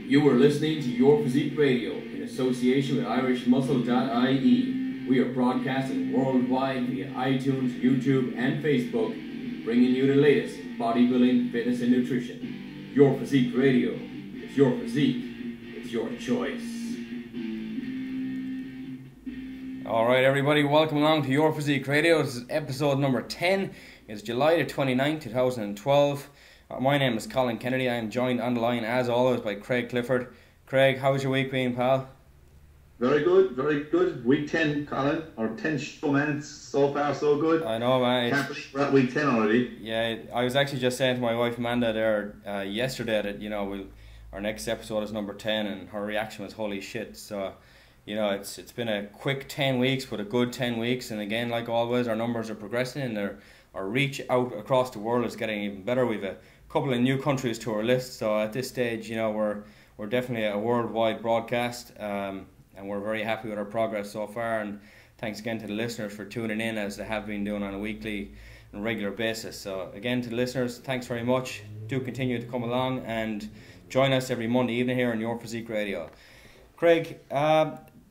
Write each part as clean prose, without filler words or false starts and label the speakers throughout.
Speaker 1: You are listening to Your Physique Radio in association with IrishMuscle.ie. We are broadcasting worldwide via iTunes, YouTube, and Facebook, bringing you the latest in bodybuilding, fitness, and nutrition. Your Physique Radio. It's your physique. It's your choice. Alright everybody, welcome along to Your Physique Radio. This is episode number 10. It's July the 29th, 2012. My name is Colin Kennedy. I am joined on the line as always by Craig Clifford. Craig, how's your week been, pal?
Speaker 2: Very good, very good. Week 10, Colin, or 10 show, man. It's so far so good.
Speaker 1: I know, man.
Speaker 2: Can't believe we're at week 10 already.
Speaker 1: Yeah, I was actually just saying to my wife Amanda there yesterday that, our next episode is number 10, and her reaction was holy shit. So, it's been a quick 10 weeks, but a good 10 weeks. And again, like always, our numbers are progressing, and our reach out across the world is getting even better. We've a couple of new countries to our list, so at this stage, we're definitely a worldwide broadcast, and we're very happy with our progress so far. And thanks again to the listeners for tuning in, as they have been doing on a weekly and regular basis. So again, to the listeners, thanks very much. Do continue to come along and join us every Monday evening here on Your Physique Radio. Craig,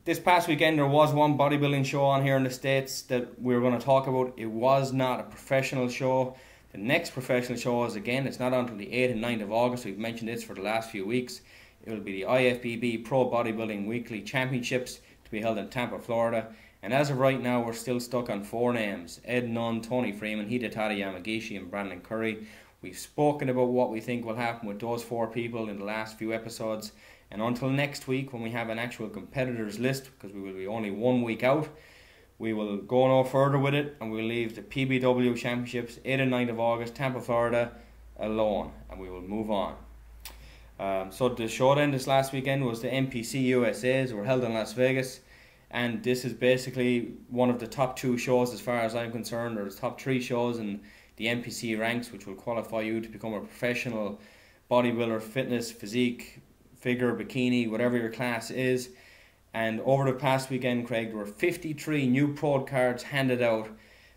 Speaker 1: this past weekend there was one bodybuilding show on here in the States that we were going to talk about. It was not a professional show. The next professional show is, again, it's not until the 8th and 9th of August. We've mentioned this for the last few weeks. It will be the IFBB Pro Bodybuilding Weekly Championships to be held in Tampa, Florida. And as of right now, we're still stuck on 4 names: Ed Nunn, Tony Freeman, Hidetada Yamagishi, and Brandon Curry. We've spoken about what we think will happen with those 4 people in the last few episodes. And until next week, when we have an actual competitors list, because we will be only 1 week out, we will go no further with it, and we'll leave the PBW Championships 8th and 9th of August, Tampa, Florida, alone, and we will move on. So the show then this last weekend was the NPC USAs. Were held in Las Vegas, and this is basically one of the top 2 shows as far as I'm concerned, or the top 3 shows in the NPC ranks, which will qualify you to become a professional bodybuilder, fitness, physique, figure, bikini, whatever your class is. And over the past weekend, Craig, there were 53 new pro cards handed out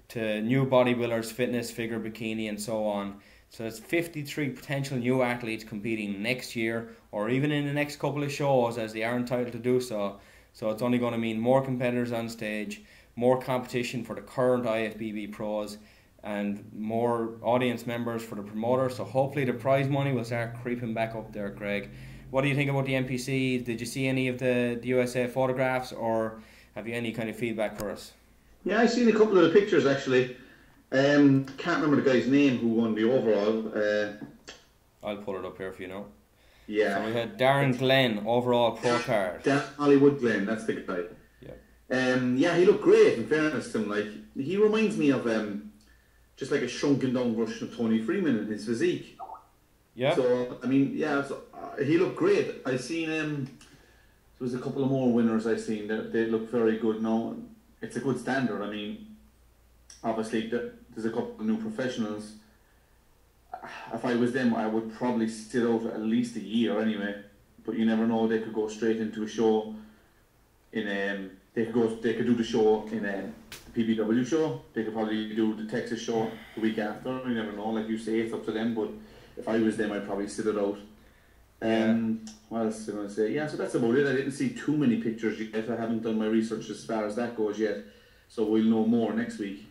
Speaker 1: to new bodybuilders, fitness, figure, bikini, and so on. So it's 53 potential new athletes competing next year, or even in the next couple of shows, as they are entitled to do so. So it's only going to mean more competitors on stage, more competition for the current IFBB pros, and more audience members for the promoters. So hopefully the prize money will start creeping back up there, Craig. What do you think about the NPC? Did you see any of the USA photographs, or have you any kind of feedback for us?
Speaker 2: Yeah, I've seen a couple of the pictures actually. Can't remember the guy's name who won the overall.
Speaker 1: I'll pull it up here for you now.
Speaker 2: Yeah.
Speaker 1: So we had Darren Glenn, overall pro card.
Speaker 2: Dan Hollywood Glenn, that's the guy.
Speaker 1: Yeah.
Speaker 2: Yeah, he looked great, in fairness to him. Like, he reminds me of just like a shrunken down version of Tony Freeman in his physique.
Speaker 1: Yeah.
Speaker 2: So, I mean, yeah, he looked great. I seen there was a couple of more winners I seen. They look very good now. It's a good standard. I mean, obviously there's a couple of new professionals. If I was them, I would probably sit out at least a year anyway. But you never know. They could go straight into a show. They could do the show in the PBW show. They could probably do the Texas show the week after. You never know. Like you say, it's up to them. But if I was them, I'd probably sit it out. What else was I going to say? Yeah, so that's about it. I didn't see too many pictures yet. I haven't done my research as far as that goes yet. So we'll know more next week,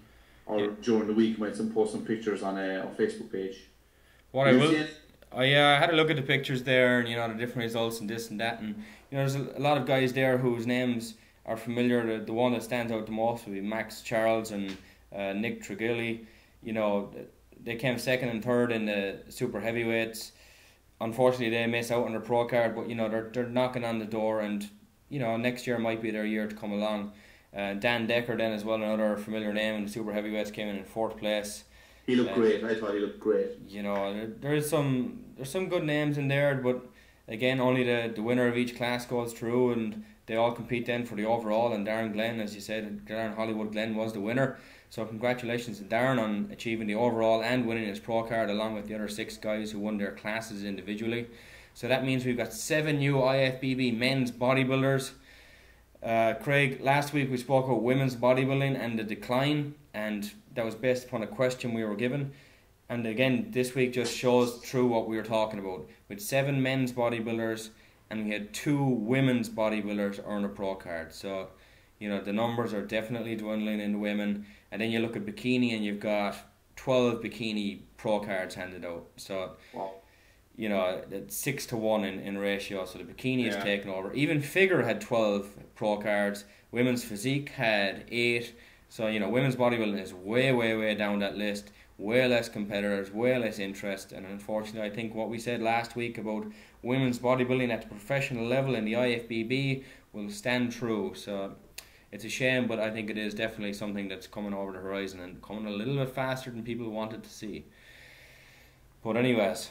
Speaker 2: or during the week. Might post some pictures on our Facebook page.
Speaker 1: What I will, I had a look at the pictures there, and the different results and this and that, and there's a lot of guys there whose names are familiar. The one that stands out the most would be Max Charles and Nick Trigilli. They came second and third in the super heavyweights. Unfortunately, they miss out on their pro card, but they're knocking on the door, and next year might be their year to come along. Dan Decker then as well, another familiar name in the super heavyweights, came in 4th place.
Speaker 2: He looked great. I thought he looked great.
Speaker 1: There's some good names in there, but again, only the winner of each class goes through, and they all compete then for the overall. And Darren Glenn, as you said, Darren Hollywood Glenn was the winner. So congratulations to Darren on achieving the overall and winning his pro card, along with the other 6 guys who won their classes individually. So that means we've got 7 new IFBB men's bodybuilders. Craig, last week we spoke about women's bodybuilding and the decline, and that was based upon a question we were given. And again, this week just shows through what we were talking about. With 7 men's bodybuilders and we had 2 women's bodybuilders earn a pro card. So, the numbers are definitely dwindling in the women. And then you look at bikini, and you've got 12 bikini pro cards handed out. So,
Speaker 2: wow.
Speaker 1: It's 6-1 in ratio. So the bikini is taken over. Even figure had 12 pro cards. Women's physique had 8. So, women's bodybuilding is way, way, way down that list. Way less competitors, way less interest. And unfortunately, I think what we said last week about women's bodybuilding at the professional level in the IFBB will stand true. So it's a shame, but I think it is definitely something that's coming over the horizon and coming a little bit faster than people wanted to see. But anyways,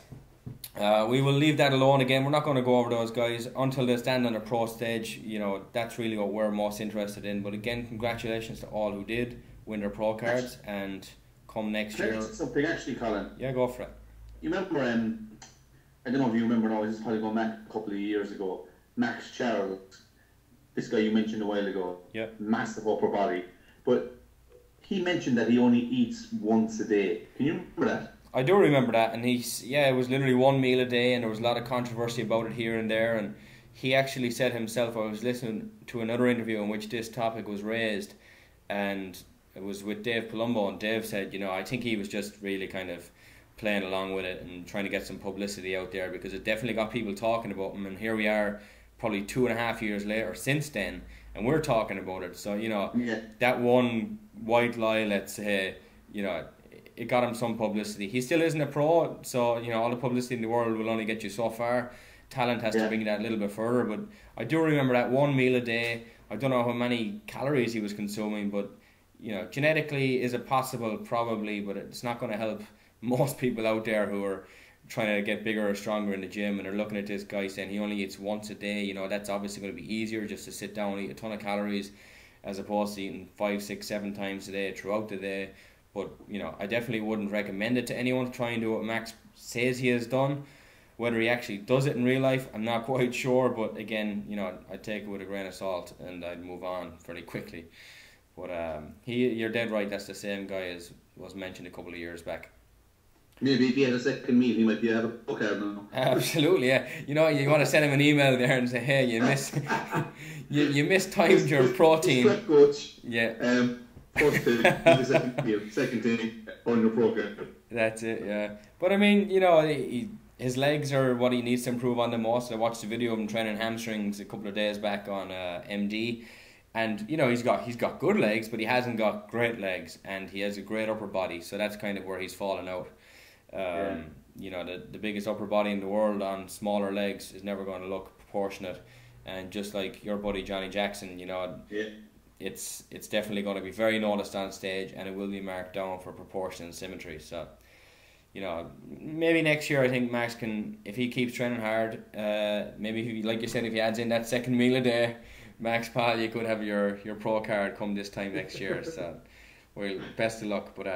Speaker 1: we will leave that alone. Again, we're not going to go over those guys until they stand on the pro stage. That's really what we're most interested in. But again, congratulations to all who did win their pro cards, and come next year.
Speaker 2: Something actually, Colin.
Speaker 1: Yeah, go for it.
Speaker 2: You remember, I don't know if you remember now, this is probably going back a couple of years ago, Max Charles, this guy you mentioned a while ago, massive upper body, but he mentioned that he only eats once a day. Can you remember that?
Speaker 1: I do remember that, and it was literally 1 meal a day, and there was a lot of controversy about it here and there, and he actually said himself, I was listening to another interview in which this topic was raised, and it was with Dave Palumbo, and Dave said, I think he was just really kind of playing along with it and trying to get some publicity out there, because it definitely got people talking about him, and here we are probably 2.5 years later since then, and we're talking about it. So, that one white lie, let's say, it got him some publicity. He still isn't a pro, so, all the publicity in the world will only get you so far. Talent has to bring that a little bit further, but I do remember that 1 meal a day. I don't know how many calories he was consuming, but genetically, is it possible? Probably, but it's not going to help most people out there who are trying to get bigger or stronger in the gym, and they're looking at this guy saying he only eats once a day. That's obviously going to be easier just to sit down and eat a ton of calories as opposed to eating 5, 6, 7 times a day throughout the day. But, I definitely wouldn't recommend it to anyone to try and do what Max says he has done. Whether he actually does it in real life, I'm not quite sure, but again, I'd take it with a grain of salt and I'd move on fairly quickly. But you're dead right, that's the same guy as was mentioned a couple of years back.
Speaker 2: Maybe if he had a second meal, he might have a book out now.
Speaker 1: Absolutely, yeah. You want to send him an email there and say, hey, you mistimed your protein.
Speaker 2: Step coach.
Speaker 1: Yeah.
Speaker 2: First thing, the second meal. Second thing, on your program.
Speaker 1: That's it, yeah. But I mean, his legs are what he needs to improve on the most. I watched a video of him training hamstrings a couple of days back on MD. And he's got good legs, but he hasn't got great legs, and he has a great upper body. So that's kind of where he's fallen out. The biggest upper body in the world on smaller legs is never going to look proportionate. And just like your buddy Johnny Jackson, it's definitely going to be very noticed on stage, and it will be marked down for proportion and symmetry. So, maybe next year I think Max can, if he keeps training hard, maybe like you said, if he adds in that second meal a day, Max pal, you could have your pro card come this time next year. So, well, best of luck. But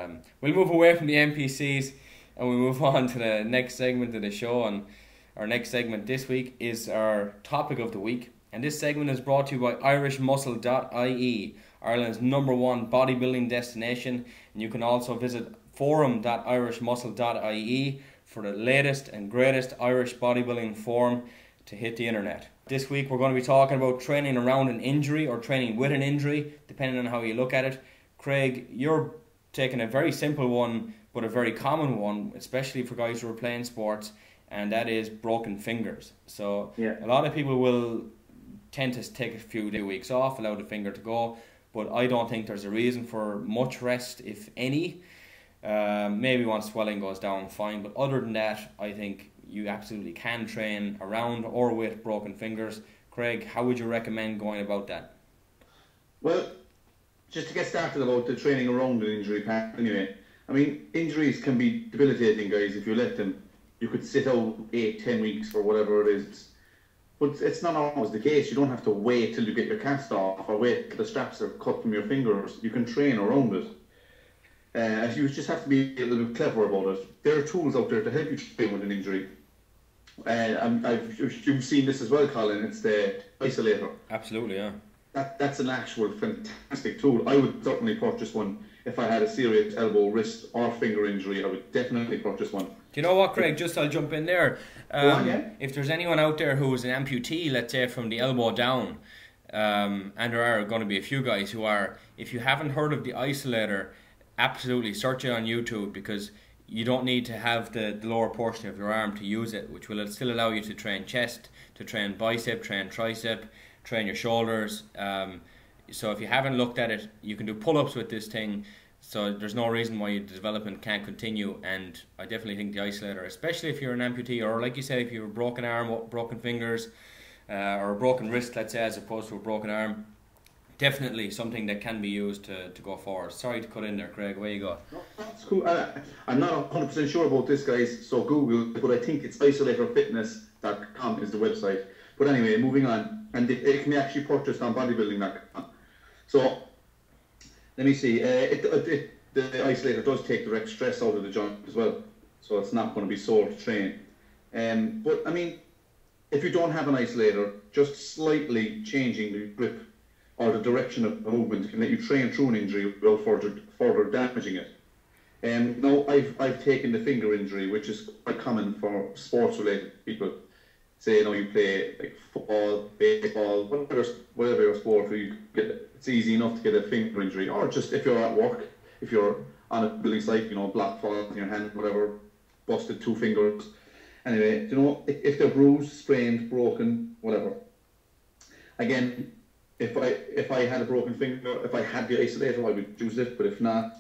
Speaker 1: we'll move away from the NPCs and we'll move on to the next segment of the show. And our next segment this week is our topic of the week. And this segment is brought to you by irishmuscle.ie, Ireland's #1 bodybuilding destination. And you can also visit forum.irishmuscle.ie for the latest and greatest Irish bodybuilding forum to hit the internet. This week we're going to be talking about training around an injury or training with an injury, depending on how you look at it. Craig, you're taking a very simple one, but a very common one, especially for guys who are playing sports, and that is broken fingers. So a lot of people will tend to take a few weeks off, allow the finger to go, but I don't think there's a reason for much rest, if any. Maybe once swelling goes down, fine, but other than that, I think you absolutely can train around or with broken fingers. Craig, how would you recommend going about that?
Speaker 2: Well, just to get started about the training around an injury part anyway, I mean, injuries can be debilitating, guys, if you let them. You could sit out 8-10 weeks or whatever it is. But it's not always the case. You don't have to wait till you get your cast off or wait till the straps are cut from your fingers. You can train around it. You just have to be a little bit clever about it. There are tools out there to help you train with an injury. You've seen this as well, Colin. It's the isolator.
Speaker 1: Absolutely, yeah.
Speaker 2: That's an actual fantastic tool. I would certainly purchase one if I had a serious elbow, wrist, or finger injury, I would definitely purchase one.
Speaker 1: Do you know what, Craig? I'll jump in there.
Speaker 2: Go on, yeah.
Speaker 1: If there's anyone out there who is an amputee, let's say from the elbow down, and there are going to be a few guys who are, if you haven't heard of the isolator, absolutely search it on YouTube, because you don't need to have the lower portion of your arm to use it, which will still allow you to train chest, to train bicep, train tricep, train your shoulders. So if you haven't looked at it, you can do pull-ups with this thing. So there's no reason why the development can't continue, and I definitely think the isolator, especially if you're an amputee, or like you said, if you have a broken arm, broken fingers, or a broken wrist, let's say, as opposed to a broken arm, definitely something that can be used to go forward. Sorry to cut in there, Craig, away you go.
Speaker 2: No, that's cool. I'm not 100% sure about this, guys, so Google, but I think it's isolatorfitness.com is the website. But anyway, moving on, and it can be actually purchased on bodybuilding.com. So, let me see, the isolator does take direct stress out of the joint as well, so it's not going to be sore to train. But I mean, if you don't have an isolator, just slightly changing the grip or the direction of the movement can let you train through an injury without further damaging it. Now, I've taken the finger injury, which is quite common for sports-related people. Say, you play like football, baseball, whatever your sport, where you it's easy enough to get a finger injury, or just if you're at work, if you're on a building site, block falls in your hand, whatever, busted 2 fingers. Anyway, if they're bruised, sprained, broken, whatever. Again, if I had a broken finger, if I had the isolator, I would use it. But if not,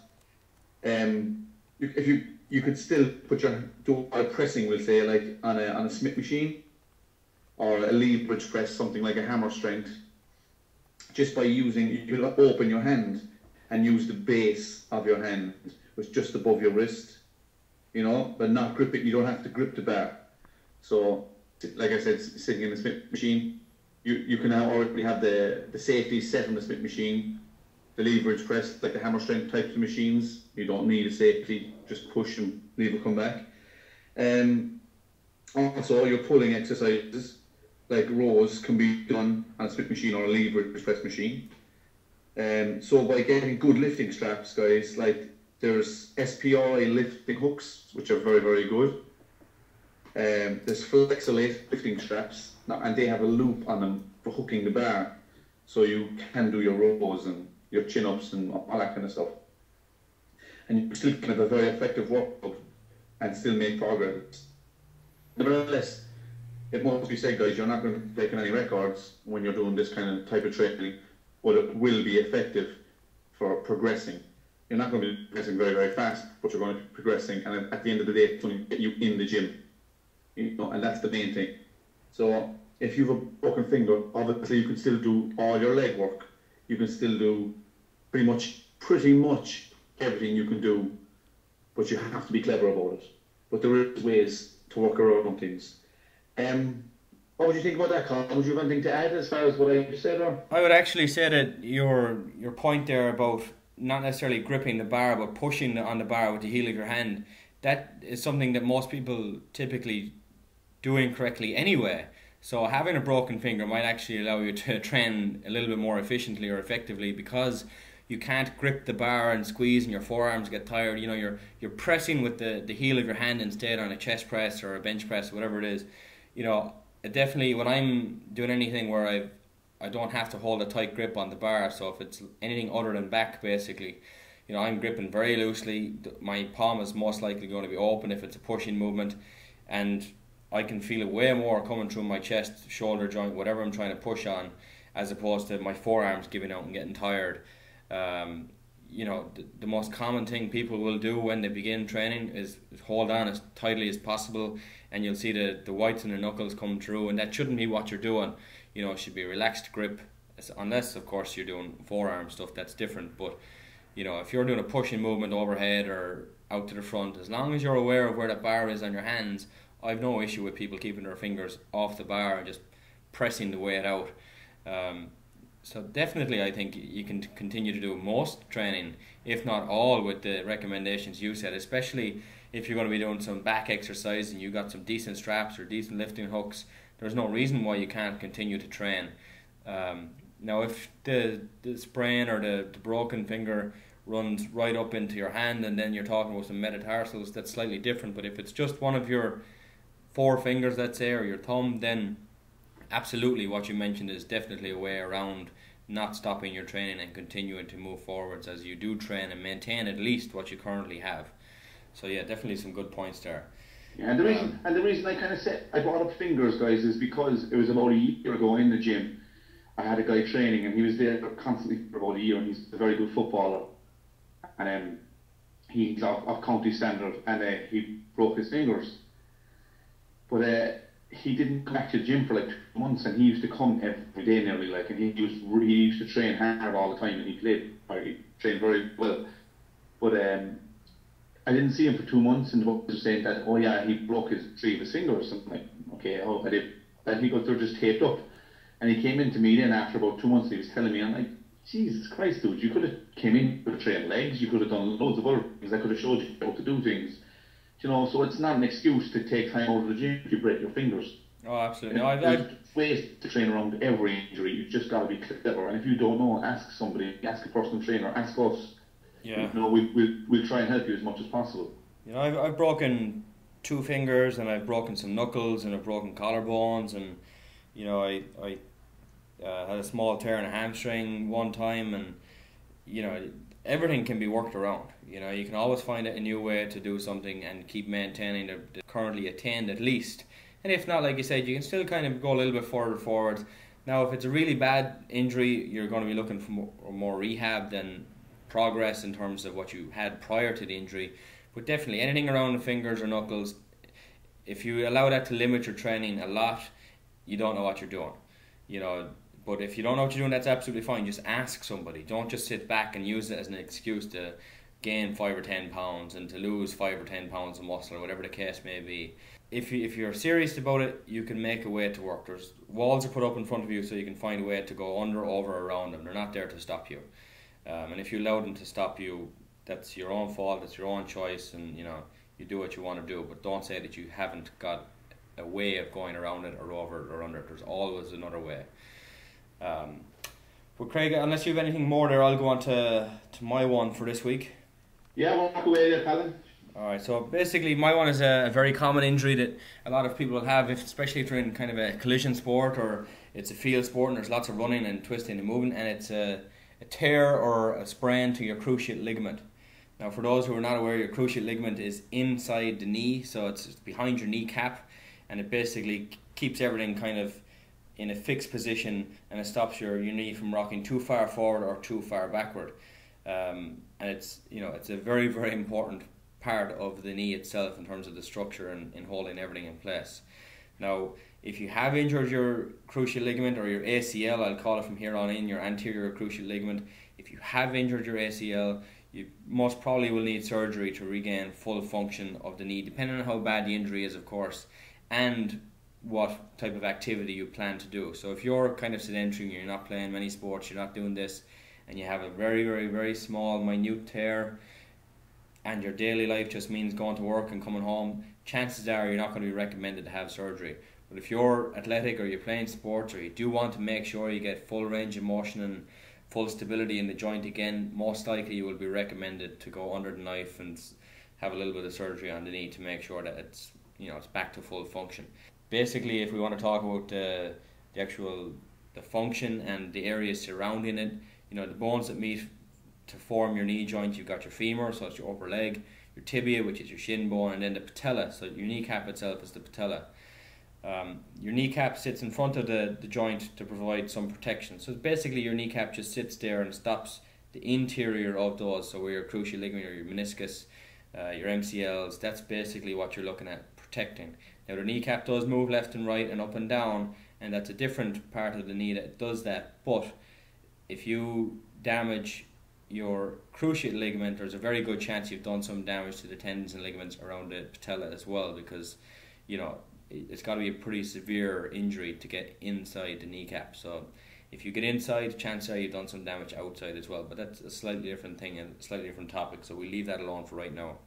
Speaker 2: if you could still do a pressing, we'll say, like on a Smith machine, or a leverage press, something like a hammer strength, just by using, you open your hand and use the base of your hand, which is just above your wrist, but not grip it. You don't have to grip the bar. So, like I said, sitting in the Smith machine, you can now already have the safety set on the Smith machine, the leverage press, like the hammer strength types of machines. You don't need a safety, just push and leave it come back. Also, your pulling exercises, like rows, can be done on a Smith machine or a leverage press machine. So by getting good lifting straps, guys, like there's SPI lifting hooks, which are very, very good. There's Flexolate lifting straps, and they have a loop on them for hooking the bar, so you can do your rows and your chin-ups and all that kind of stuff. And you still can have a very effective workout and still make progress. Nevertheless, it must be said, guys, you're not going to be taking any records when you're doing this kind of type of training, but it will be effective for progressing. You're not going to be progressing very, very fast, but you're going to be progressing, and at the end of the day, it's going to get you in the gym. And that's the main thing. So if you have a broken finger, obviously you can still do all your leg work. You can still do pretty much everything you can do, but you have to be clever about it. But there is ways to work around things. What would you think about that, Colin? Would you have anything to add as far as what I said? Or?
Speaker 1: I would actually say that your point there about not necessarily gripping the bar, but pushing on the bar with the heel of your hand, that is something that most people typically do incorrectly anyway. So having a broken finger might actually allow you to train a little bit more efficiently or effectively, because you can't grip the bar and squeeze and your forearms get tired. You're pressing with the heel of your hand instead on a chest press or a bench press, whatever it is. Definitely when I'm doing anything where I don't have to hold a tight grip on the bar, so if it's anything other than back, basically, I'm gripping very loosely. My palm is most likely going to be open if it's a pushing movement, and I can feel it way more coming through my chest, shoulder joint, whatever I'm trying to push on, as opposed to my forearms giving out and getting tired. The most common thing people will do when they begin training is hold on as tightly as possible, and you'll see the whites and the knuckles come through, and that shouldn't be what you're doing. It should be relaxed grip, unless of course you're doing forearm stuff, that's different. But if you're doing a pushing movement overhead or out to the front, as long as you're aware of where that bar is on your hands, I've no issue with people keeping their fingers off the bar and just pressing the weight out. So definitely I think you can continue to do most training, if not all, with the recommendations you said, especially if you're going to be doing some back exercise and you got some decent straps or decent lifting hooks. There's no reason why you can't continue to train. Now if the sprain or the broken finger runs right up into your hand, and then you're talking about some metatarsals, that's slightly different. But if it's just one of your four fingers, let's say, or your thumb, then absolutely what you mentioned is definitely a way around not stopping your training and continuing to move forwards as you do train and maintain at least what you currently have. So yeah, definitely some good points there.
Speaker 2: Yeah, and the reason I kind of said I brought up fingers, guys, is because it was about a year ago in the gym. I had a guy training, and he was there constantly for about a year, and he's a very good footballer. And he's of county standard, and he broke his fingers. But he didn't come back to the gym for like 2 months, and he used to come every day nearly, like, and he used to train hard all the time, and he trained very well. But I didn't see him for 2 months, and the doctor was saying that, oh yeah, he broke three of his fingers. I'm like, okay, I did. And he goes, they're just taped up. And he came into me then after about 2 months, and he was telling me, I'm like, Jesus Christ, dude, you could have came in, you could have trained legs, you could have done loads of other things, I could have showed you how to do things. You know, so it's not an excuse to take time out of the gym if you break your fingers.
Speaker 1: Oh, absolutely. No,
Speaker 2: There's ways to train around every injury. You've just got to be clever. And if you don't know, ask somebody, ask a personal trainer, ask us.
Speaker 1: Yeah.
Speaker 2: You know, we'll try and help you as much as possible.
Speaker 1: You know, I've broken 2 fingers, and I've broken some knuckles, and I've broken collarbones, and you know, I had a small tear in a hamstring one time, and you know, everything can be worked around. You know, you can always find a new way to do something and keep maintaining the currently attained at least. And if not, like you said, you can still kind of go a little bit further forward. Now, if it's a really bad injury, you're going to be looking for more rehab than progress in terms of what you had prior to the injury. But definitely anything around the fingers or knuckles, if you allow that to limit your training a lot, you don't know what you're doing. You know, but if you don't know what you're doing, that's absolutely fine. Just ask somebody. Don't just sit back and use it as an excuse to gain 5 or 10 pounds and to lose 5 or 10 pounds of muscle or whatever the case may be. If you're serious about it, you can make a way to work. There's walls are put up in front of you, so you can find a way to go under, over, around them. They're not there to stop you. And if you allow them to stop you, that's your own fault, it's your own choice, and you know, you do what you want to do. But don't say that you haven't got a way of going around it or over it or under it. There's always another way. But Craig, unless you have anything more there, I'll go on to my one for this week.
Speaker 2: Yeah, walk away there, Colin.
Speaker 1: Alright, so basically my one is a very common injury that a lot of people will have, especially if they're in kind of a collision sport or it's a field sport and there's lots of running and twisting and moving, and it's a tear or a sprain to your cruciate ligament. Now, for those who are not aware, your cruciate ligament is inside the knee, so it's behind your kneecap, and it basically keeps everything kind of in a fixed position, and it stops your knee from rocking too far forward or too far backward. And it's a very, very important part of the knee itself in terms of the structure and in holding everything in place. Now, if you have injured your cruciate ligament, or your ACL, I'll call it from here on in, your anterior cruciate ligament, if you have injured your ACL, you most probably will need surgery to regain full function of the knee, depending on how bad the injury is, of course, and what type of activity you plan to do. So if you're kind of sedentary, you're not playing many sports, you're not doing this, and you have a very, very, very small, minute tear, and your daily life just means going to work and coming home, chances are you're not going to be recommended to have surgery. But if you're athletic or you're playing sports, or you do want to make sure you get full range of motion and full stability in the joint again, most likely you will be recommended to go under the knife and have a little bit of surgery on the knee to make sure that it's back to full function. Basically, if we want to talk about the function and the areas surrounding it, the bones that meet to form your knee joint, you've got your femur, so it's your upper leg, your tibia, which is your shin bone, and then the patella, so your kneecap itself is the patella. Your kneecap sits in front of the joint to provide some protection. So basically your kneecap just sits there and stops the interior of those, so where your cruciate ligament or your meniscus, your MCLs, that's basically what you're looking at protecting. Now the kneecap does move left and right and up and down, and that's a different part of the knee that does that. But if you damage your cruciate ligament, there's a very good chance you've done some damage to the tendons and ligaments around the patella as well, because it's got to be a pretty severe injury to get inside the kneecap. So if you get inside, chances are you've done some damage outside as well, but that's a slightly different thing and a slightly different topic, so we leave that alone for right now.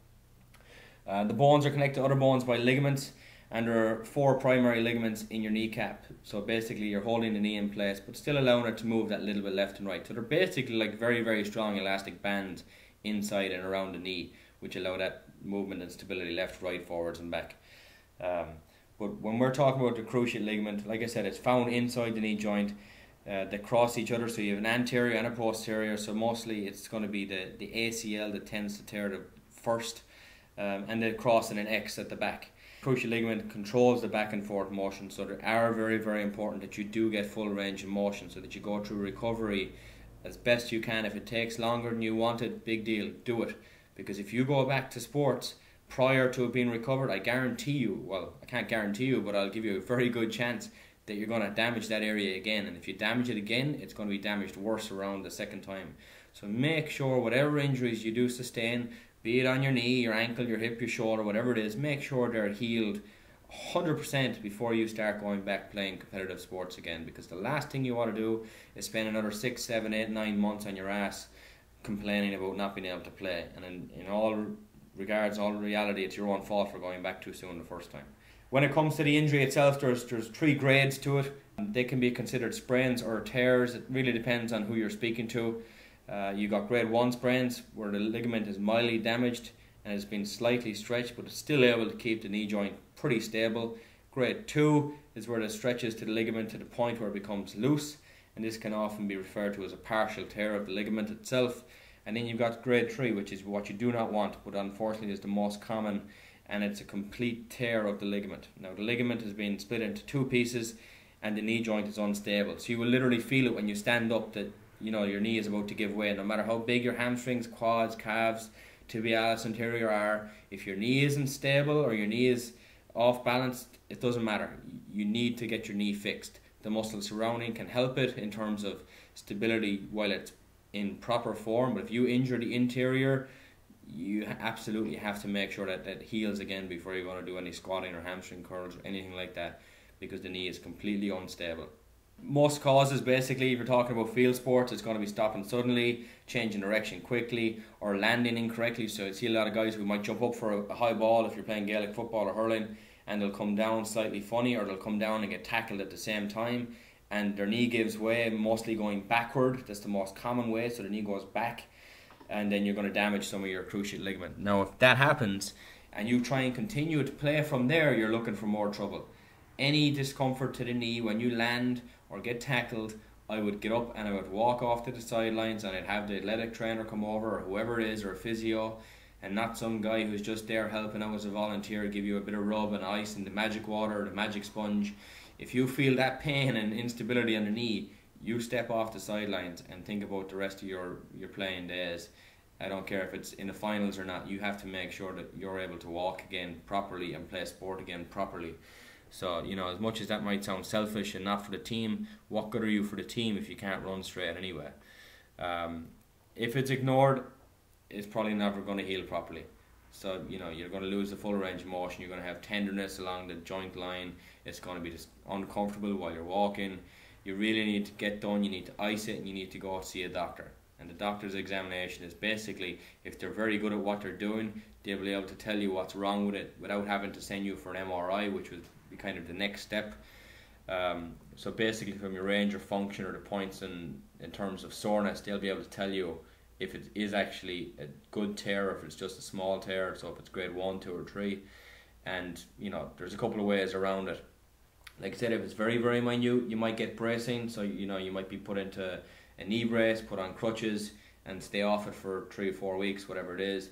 Speaker 1: The bones are connected to other bones by ligaments, and there are 4 primary ligaments in your kneecap. So basically you're holding the knee in place but still allowing it to move that little bit left and right. So they're basically like very, very strong elastic bands inside and around the knee, which allow that movement and stability left, right, forwards and back. But when we're talking about the cruciate ligament, like I said, it's found inside the knee joint. They cross each other, so you have an anterior and a posterior, so mostly it's going to be the ACL that tends to tear the first, and they cross in an X at the back. Cruciate ligament controls the back and forth motion, so they are very, very important that you do get full range of motion, so that you go through recovery as best you can. If it takes longer than you want it, big deal, do it. Because if you go back to sports prior to it being recovered, I guarantee you, well, I can't guarantee you, but I'll give you a very good chance that you're going to damage that area again. And if you damage it again, it's going to be damaged worse around the second time. So make sure whatever injuries you do sustain, be it on your knee, your ankle, your hip, your shoulder, whatever it is, make sure they're healed 100% before you start going back playing competitive sports again. Because the last thing you want to do is spend another 6, 7, 8, 9 months on your ass complaining about not being able to play. And in all regards, all reality, it's your own fault for going back too soon the first time. When it comes to the injury itself, there's 3 grades to it. They can be considered sprains or tears. It really depends on who you're speaking to. You got grade 1 sprains where the ligament is mildly damaged and has been slightly stretched, but it's still able to keep the knee joint pretty stable. Grade 2 is where it stretches to the ligament to the point where it becomes loose, and this can often be referred to as a partial tear of the ligament itself. And then you've got grade 3, which is what you do not want, but unfortunately is the most common, and it's a complete tear of the ligament. Now the ligament has been split into 2 pieces and the knee joint is unstable. So you will literally feel it when you stand up that your knee is about to give way. No matter how big your hamstrings, quads, calves, tibialis anterior are, if your knee isn't stable or your knee is off balance, it doesn't matter. You need to get your knee fixed. The muscle surrounding can help it in terms of stability while it's in proper form, but if you injure the interior, you absolutely have to make sure that heals again before you're going to do any squatting or hamstring curls or anything like that, because the knee is completely unstable. Most causes, basically, if you're talking about field sports, it's going to be stopping suddenly, changing direction quickly, or landing incorrectly. So I see a lot of guys who might jump up for a high ball if you're playing Gaelic football or hurling, and they'll come down slightly funny, or they'll come down and get tackled at the same time, and their knee gives way, mostly going backward. That's the most common way, so the knee goes back, and then you're going to damage some of your cruciate ligament. Now if that happens and you try and continue to play from there, you're looking for more trouble. Any discomfort to the knee when you land or get tackled, I would get up and I would walk off to the sidelines, and I'd have the athletic trainer come over, or whoever it is, or a physio, and not some guy who's just there helping out as a volunteer, give you a bit of rub and ice and the magic water or the magic sponge. If you feel that pain and instability on the knee, you step off the sidelines and think about the rest of your playing days. I don't care if it's in the finals or not, you have to make sure that you're able to walk again properly and play sport again properly. So, as much as that might sound selfish and not for the team, what good are you for the team if you can't run straight anyway? If it's ignored, it's probably never going to heal properly. So, you're going to lose the full range of motion, you're going to have tenderness along the joint line, it's going to be just uncomfortable while you're walking. You really need to get done, you need to ice it, and you need to go see a doctor. And the doctor's examination is basically, if they're very good at what they're doing, they'll be able to tell you what's wrong with it without having to send you for an MRI, which would be kind of the next step. So basically, from your range of function or the points in terms of soreness, they'll be able to tell you if it is actually a good tear or if it's just a small tear, so if it's grade 1, 2 or 3. And there's a couple of ways around it. Like I said, if it's very, very minute, you might get bracing, so you might be put into a knee brace, put on crutches and stay off it for 3 or 4 weeks, whatever it is.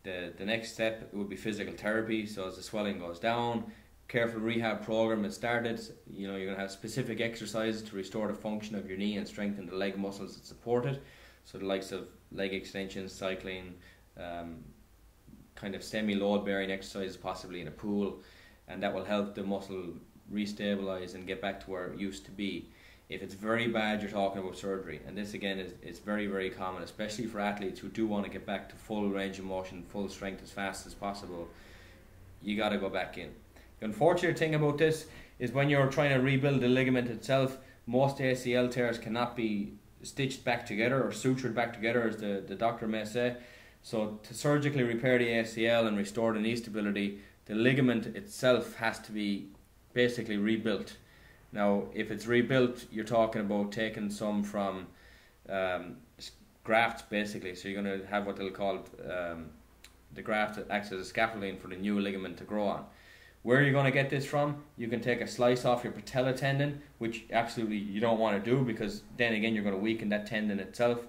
Speaker 1: The next step would be physical therapy. So as the swelling goes down, careful rehab program is started. You're going to have specific exercises to restore the function of your knee and strengthen the leg muscles that support it. So the likes of leg extensions, cycling, kind of semi-load bearing exercises, possibly in a pool, and that will help the muscle restabilize and get back to where it used to be. If it's very bad, you're talking about surgery, and this again is very, very common, especially for athletes who do want to get back to full range of motion, full strength as fast as possible. You got to go back in. The unfortunate thing about this is when you're trying to rebuild the ligament itself, most ACL tears cannot be stitched back together or sutured back together, as the doctor may say. So to surgically repair the ACL and restore the knee stability, the ligament itself has to be basically rebuilt. Now, if it's rebuilt, you're talking about taking some from grafts basically. So you're going to have what they'll call the graft that acts as a scaffolding for the new ligament to grow on. Where you're going to get this from, you can take a slice off your patella tendon, which absolutely you don't want to do, because then again you're going to weaken that tendon itself.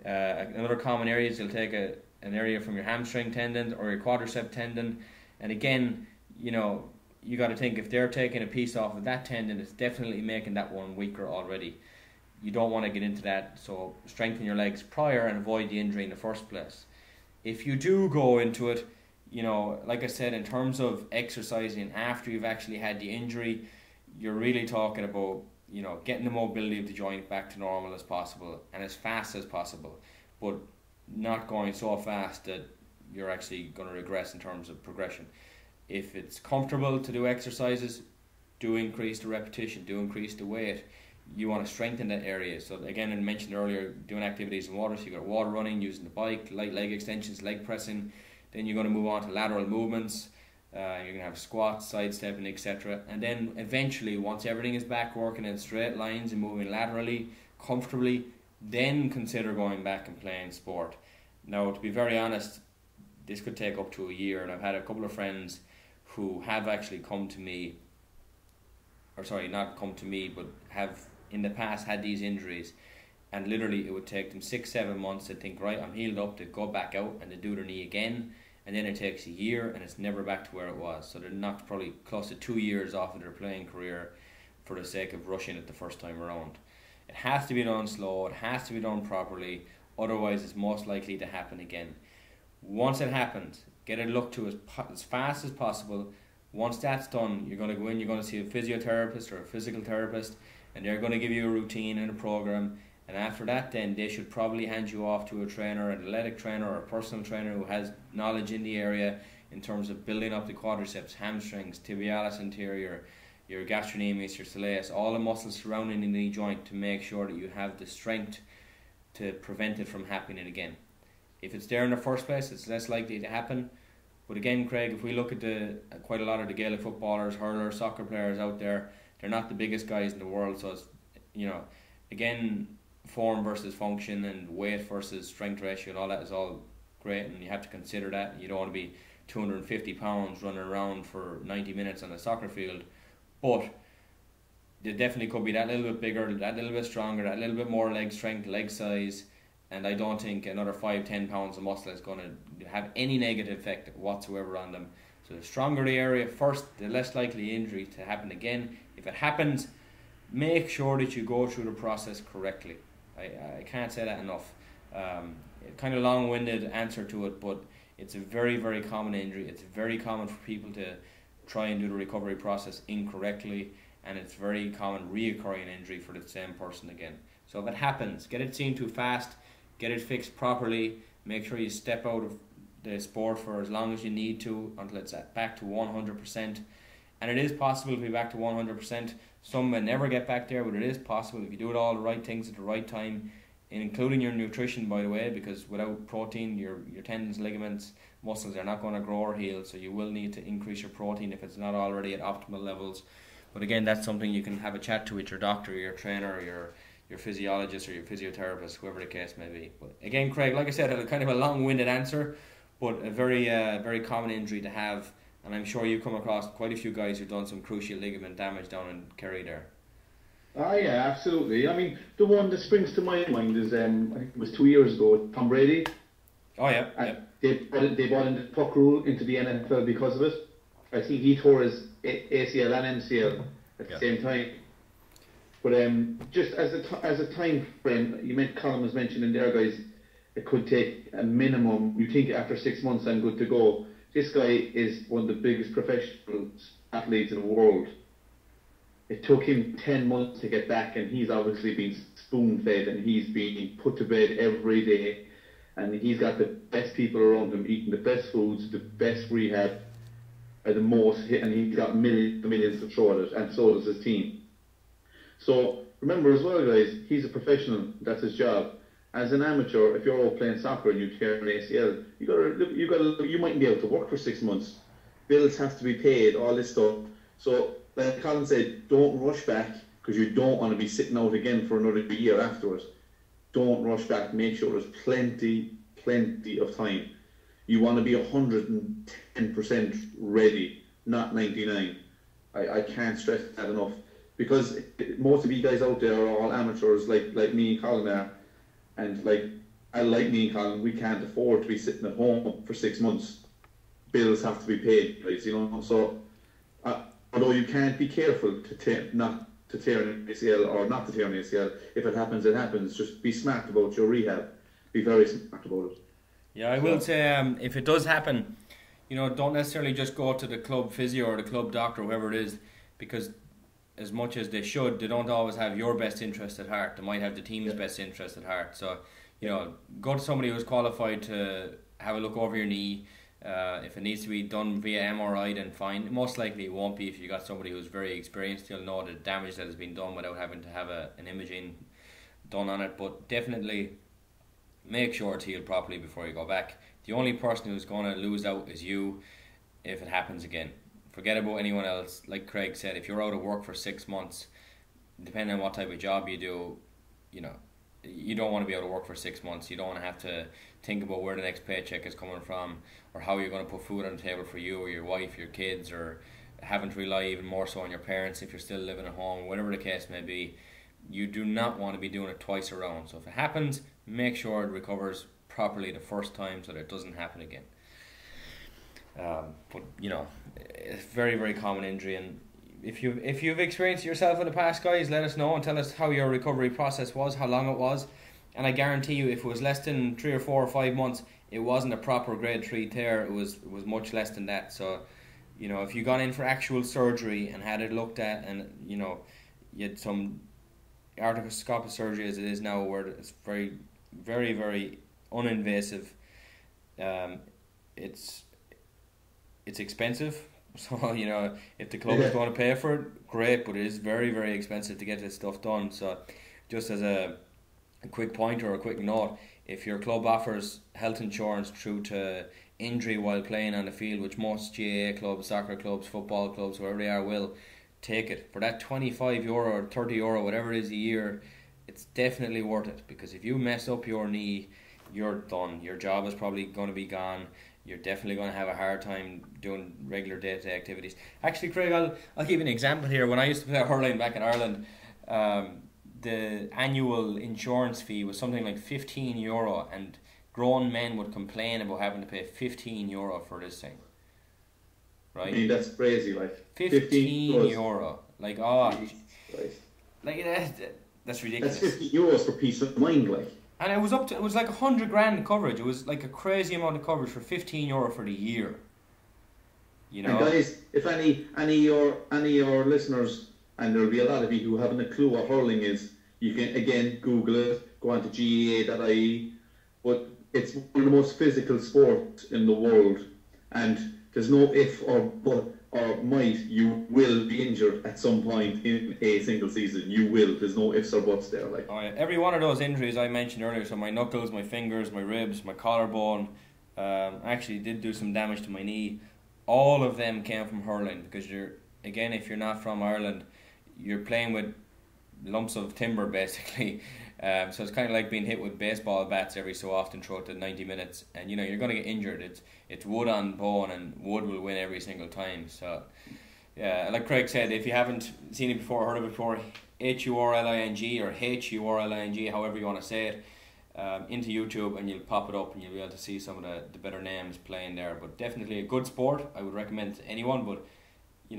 Speaker 1: Another common area is you'll take an area from your hamstring tendon or your quadricep tendon, and again, you know, you got to think, if they're taking a piece off of that tendon, it's definitely making that one weaker already. You don't want to get into that, so strengthen your legs prior and avoid the injury in the first place. If you do go into it, you know, like I said, in terms of exercising after you've actually had the injury, you're really talking about, you know, getting the mobility of the joint back to normal as possible and as fast as possible, but not going so fast that you're actually going to regress in terms of progression. If it's comfortable to do exercises, do increase the repetition, do increase the weight. You want to strengthen that area. So again, I mentioned earlier, doing activities in water. So you got water running, using the bike, light leg extensions, leg pressing. Then you're going to move on to lateral movements. You're going to have squats, sidestepping, etc. And then eventually, once everything is back working in straight lines and moving laterally, comfortably, then consider going back and playing sport. Now, to be very honest, this could take up to a year, and I've had a couple of friends who have actually come to me, or sorry, not come to me, but have in the past had these injuries, and literally it would take them 6-7 months to think, right, I'm healed up, to go back out and to do their knee again, and then it takes a year and it's never back to where it was. So they're knocked probably close to 2 years off of their playing career for the sake of rushing it the first time around. It has to be done slow, it has to be done properly, otherwise it's most likely to happen again. Once it happens, get it looked to as fast as possible. Once that's done, you're going to go in, you're going to see a physiotherapist or a physical therapist, and they're going to give you a routine and a program. And after that, then they should probably hand you off to a trainer, an athletic trainer or a personal trainer who has knowledge in the area in terms of building up the quadriceps, hamstrings, tibialis anterior, your gastrocnemius, your soleus, all the muscles surrounding the knee joint, to make sure that you have the strength to prevent it from happening again. If it's there in the first place, it's less likely to happen. But again, Craig, if we look at quite a lot of the Gaelic footballers, hurlers, soccer players out there, they're not the biggest guys in the world. So it's, you know, again, form versus function and weight versus strength ratio and all that is all great, and you have to consider that. You don't want to be 250 pounds running around for 90 minutes on a soccer field, but there definitely could be that little bit bigger, that little bit stronger, that little bit more leg strength, leg size, and I don't think another 5-10 pounds of muscle is going to have any negative effect whatsoever on them. So the stronger the area first, the less likely injury to happen again. If it happens, make sure that you go through the process correctly. I can't say that enough. Kind of long-winded answer to it, but it's a very, very common injury. It's very common for people to try and do the recovery process incorrectly, and it's very common reoccurring injury for the same person again. So if it happens, get it seen to fast, get it fixed properly, make sure you step out of the sport for as long as you need to until it's back to 100%. And it is possible to be back to 100%. Some may never get back there, but it is possible if you do it all the right things at the right time, including your nutrition, by the way, because without protein, your tendons, ligaments, muscles are not going to grow or heal, so you will need to increase your protein if it's not already at optimal levels. But again, that's something you can have a chat to with your doctor, your trainer, or your physiologist or your physiotherapist, whoever the case may be. But again, Craig, like I said, a kind of a long-winded answer, but a very very common injury to have. And I'm sure you've come across quite a few guys who've done some cruciate ligament damage down in Kerry there.
Speaker 2: Ah, yeah, absolutely. I mean, the one that springs to my mind is, I think it was 2 years ago, Tom Brady.
Speaker 1: Oh, yeah.
Speaker 2: They brought in the puck rule into the NFL because of it. I think he tore his ACL and MCL at the same time. But just as a time frame, Colin was mentioning there, guys, it could take a minimum. You think after 6 months I'm good to go. This guy is one of the biggest professional athletes in the world. It took him 10 months to get back, and he's obviously been spoon-fed, and he's been put to bed every day, and he's got the best people around him, eating the best foods, the best rehab, the most, and he's got millions to throw at it, and so does his team. So remember as well, guys, he's a professional. That's his job. As an amateur, if you're all playing soccer and you tear an ACL, you mightn't be able to work for 6 months. Bills have to be paid, all this stuff. So, like Colin said, don't rush back, because you don't want to be sitting out again for another year afterwards. don't rush back. Make sure there's plenty of time. You want to be 110% ready, not 99. I can't stress that enough, because most of you guys out there are all amateurs, like me and Colin are, and like me and Colin, we can't afford to be sitting at home for 6 months. Bills have to be paid, guys, you know. So although you can't be careful not to tear an ACL or not to tear an ACL, if it happens, it happens. Just be smart about your rehab. Be very smart about it.
Speaker 1: Yeah, I will say, if it does happen, don't necessarily just go to the club physio or the club doctor, whoever it is, because as much as they should, they don't always have your best interest at heart. They might have the team's best interest at heart. So, go to somebody who's qualified to have a look over your knee. If it needs to be done via MRI, then fine. Most likely it won't be. If you got somebody who's very experienced, you'll know the damage that has been done without having to have an imaging done on it. But definitely make sure it's healed properly before you go back. The only person who's going to lose out is you if it happens again. Forget about anyone else. Like Craig said, if you're out of work for 6 months, depending on what type of job you do, you don't want to be out of work for 6 months. You don't want to have to think about where the next paycheck is coming from, or how you're going to put food on the table for you or your wife, your kids, or having to rely even more so on your parents if you're still living at home, whatever the case may be. You do not want to be doing it twice around. So if it happens, make sure it recovers properly the first time so that it doesn't happen again. But it's a very, very common injury, and if you've experienced it yourself in the past, guys, let us know and tell us how your recovery process was, how long it was. And I guarantee you, if it was less than 3 or 4 or 5 months, it wasn't a proper grade 3 tear. It was much less than that. So, if you got in for actual surgery and had it looked at, and you had some arthroscopic surgery as it is now, where it's very, very, very uninvasive. It's expensive. So, if the club is going to pay for it, great, but it is very, very expensive to get this stuff done. So, just as a quick point or a quick note, if your club offers health insurance through to injury while playing on the field, which most GAA clubs, soccer clubs, football clubs, whoever they are, will, take it. For that €25 or €30, whatever it is a year, it's definitely worth it, because if you mess up your knee, you're done. Your job is probably going to be gone. You're definitely going to have a hard time doing regular day-to-day activities. Actually, Craig, I'll give you an example here. When I used to play hurling back in Ireland, the annual insurance fee was something like €15, and grown men would complain about having to pay €15 for this thing. Right?
Speaker 2: I mean, that's crazy, like
Speaker 1: €15. Like,
Speaker 2: right.
Speaker 1: Like that's ridiculous.
Speaker 2: That's €50 for peace of mind, like.
Speaker 1: And it was like 100 grand coverage. It was like a crazy amount of coverage for €15 for the year.
Speaker 2: And guys, if any of your listeners, and there'll be a lot of you who haven't a clue what hurling is, you can again Google it, go on to GEA.ie. But it's one of the most physical sports in the world, and there's no if or but or might. You will be injured at some point in a single season. You will. There's no ifs or buts there. Like,
Speaker 1: oh, yeah. Every one of those injuries I mentioned earlier, so my knuckles, my fingers, my ribs, my collarbone, actually did do some damage to my knee. All of them came from hurling, because if you're not from Ireland, you're playing with lumps of timber basically. So it's kind of like being hit with baseball bats every so often throughout the 90 minutes, and you're going to get injured. It's wood on bone, and wood will win every single time. So yeah, like Craig said, if you haven't seen it before, heard of it before, HURLING or HURLING, however you want to say it, into YouTube, and you'll pop it up and you'll be able to see some of the better names playing there. But definitely a good sport. I would recommend it to anyone, but you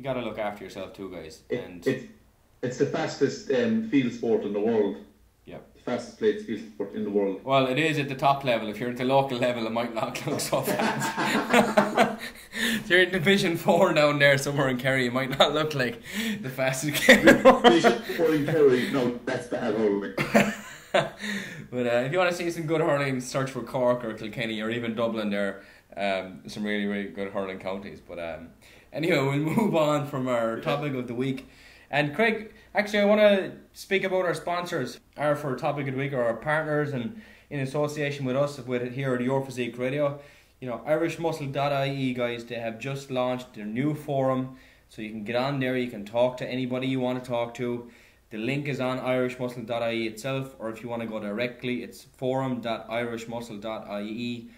Speaker 1: got to look after yourself too, guys.
Speaker 2: It's the fastest field sport in the world.
Speaker 1: Yeah.
Speaker 2: The fastest played field sport in the world.
Speaker 1: Well, it is at the top level. If you're at the local level, it might not look so fast. If you're in Division 4 down there somewhere in Kerry, it might not look like the fastest game in the world.
Speaker 2: Division 4 in Kerry, no, that's bad hurling.
Speaker 1: But if you want to see some good hurling, search for Cork or Kilkenny or even Dublin there. Some really, really good hurling counties. But anyway, we'll move on from our topic of the week. And Craig, actually I want to speak about our sponsors, for topic of the week, or our partners, and in association with us here at Your Physique Radio. IrishMuscle.ie, guys, they have just launched their new forum, so you can get on there, you can talk to anybody you want to talk to. The link is on irishmuscle.ie itself, or if you want to go directly, it's forum.irishmuscle.ie.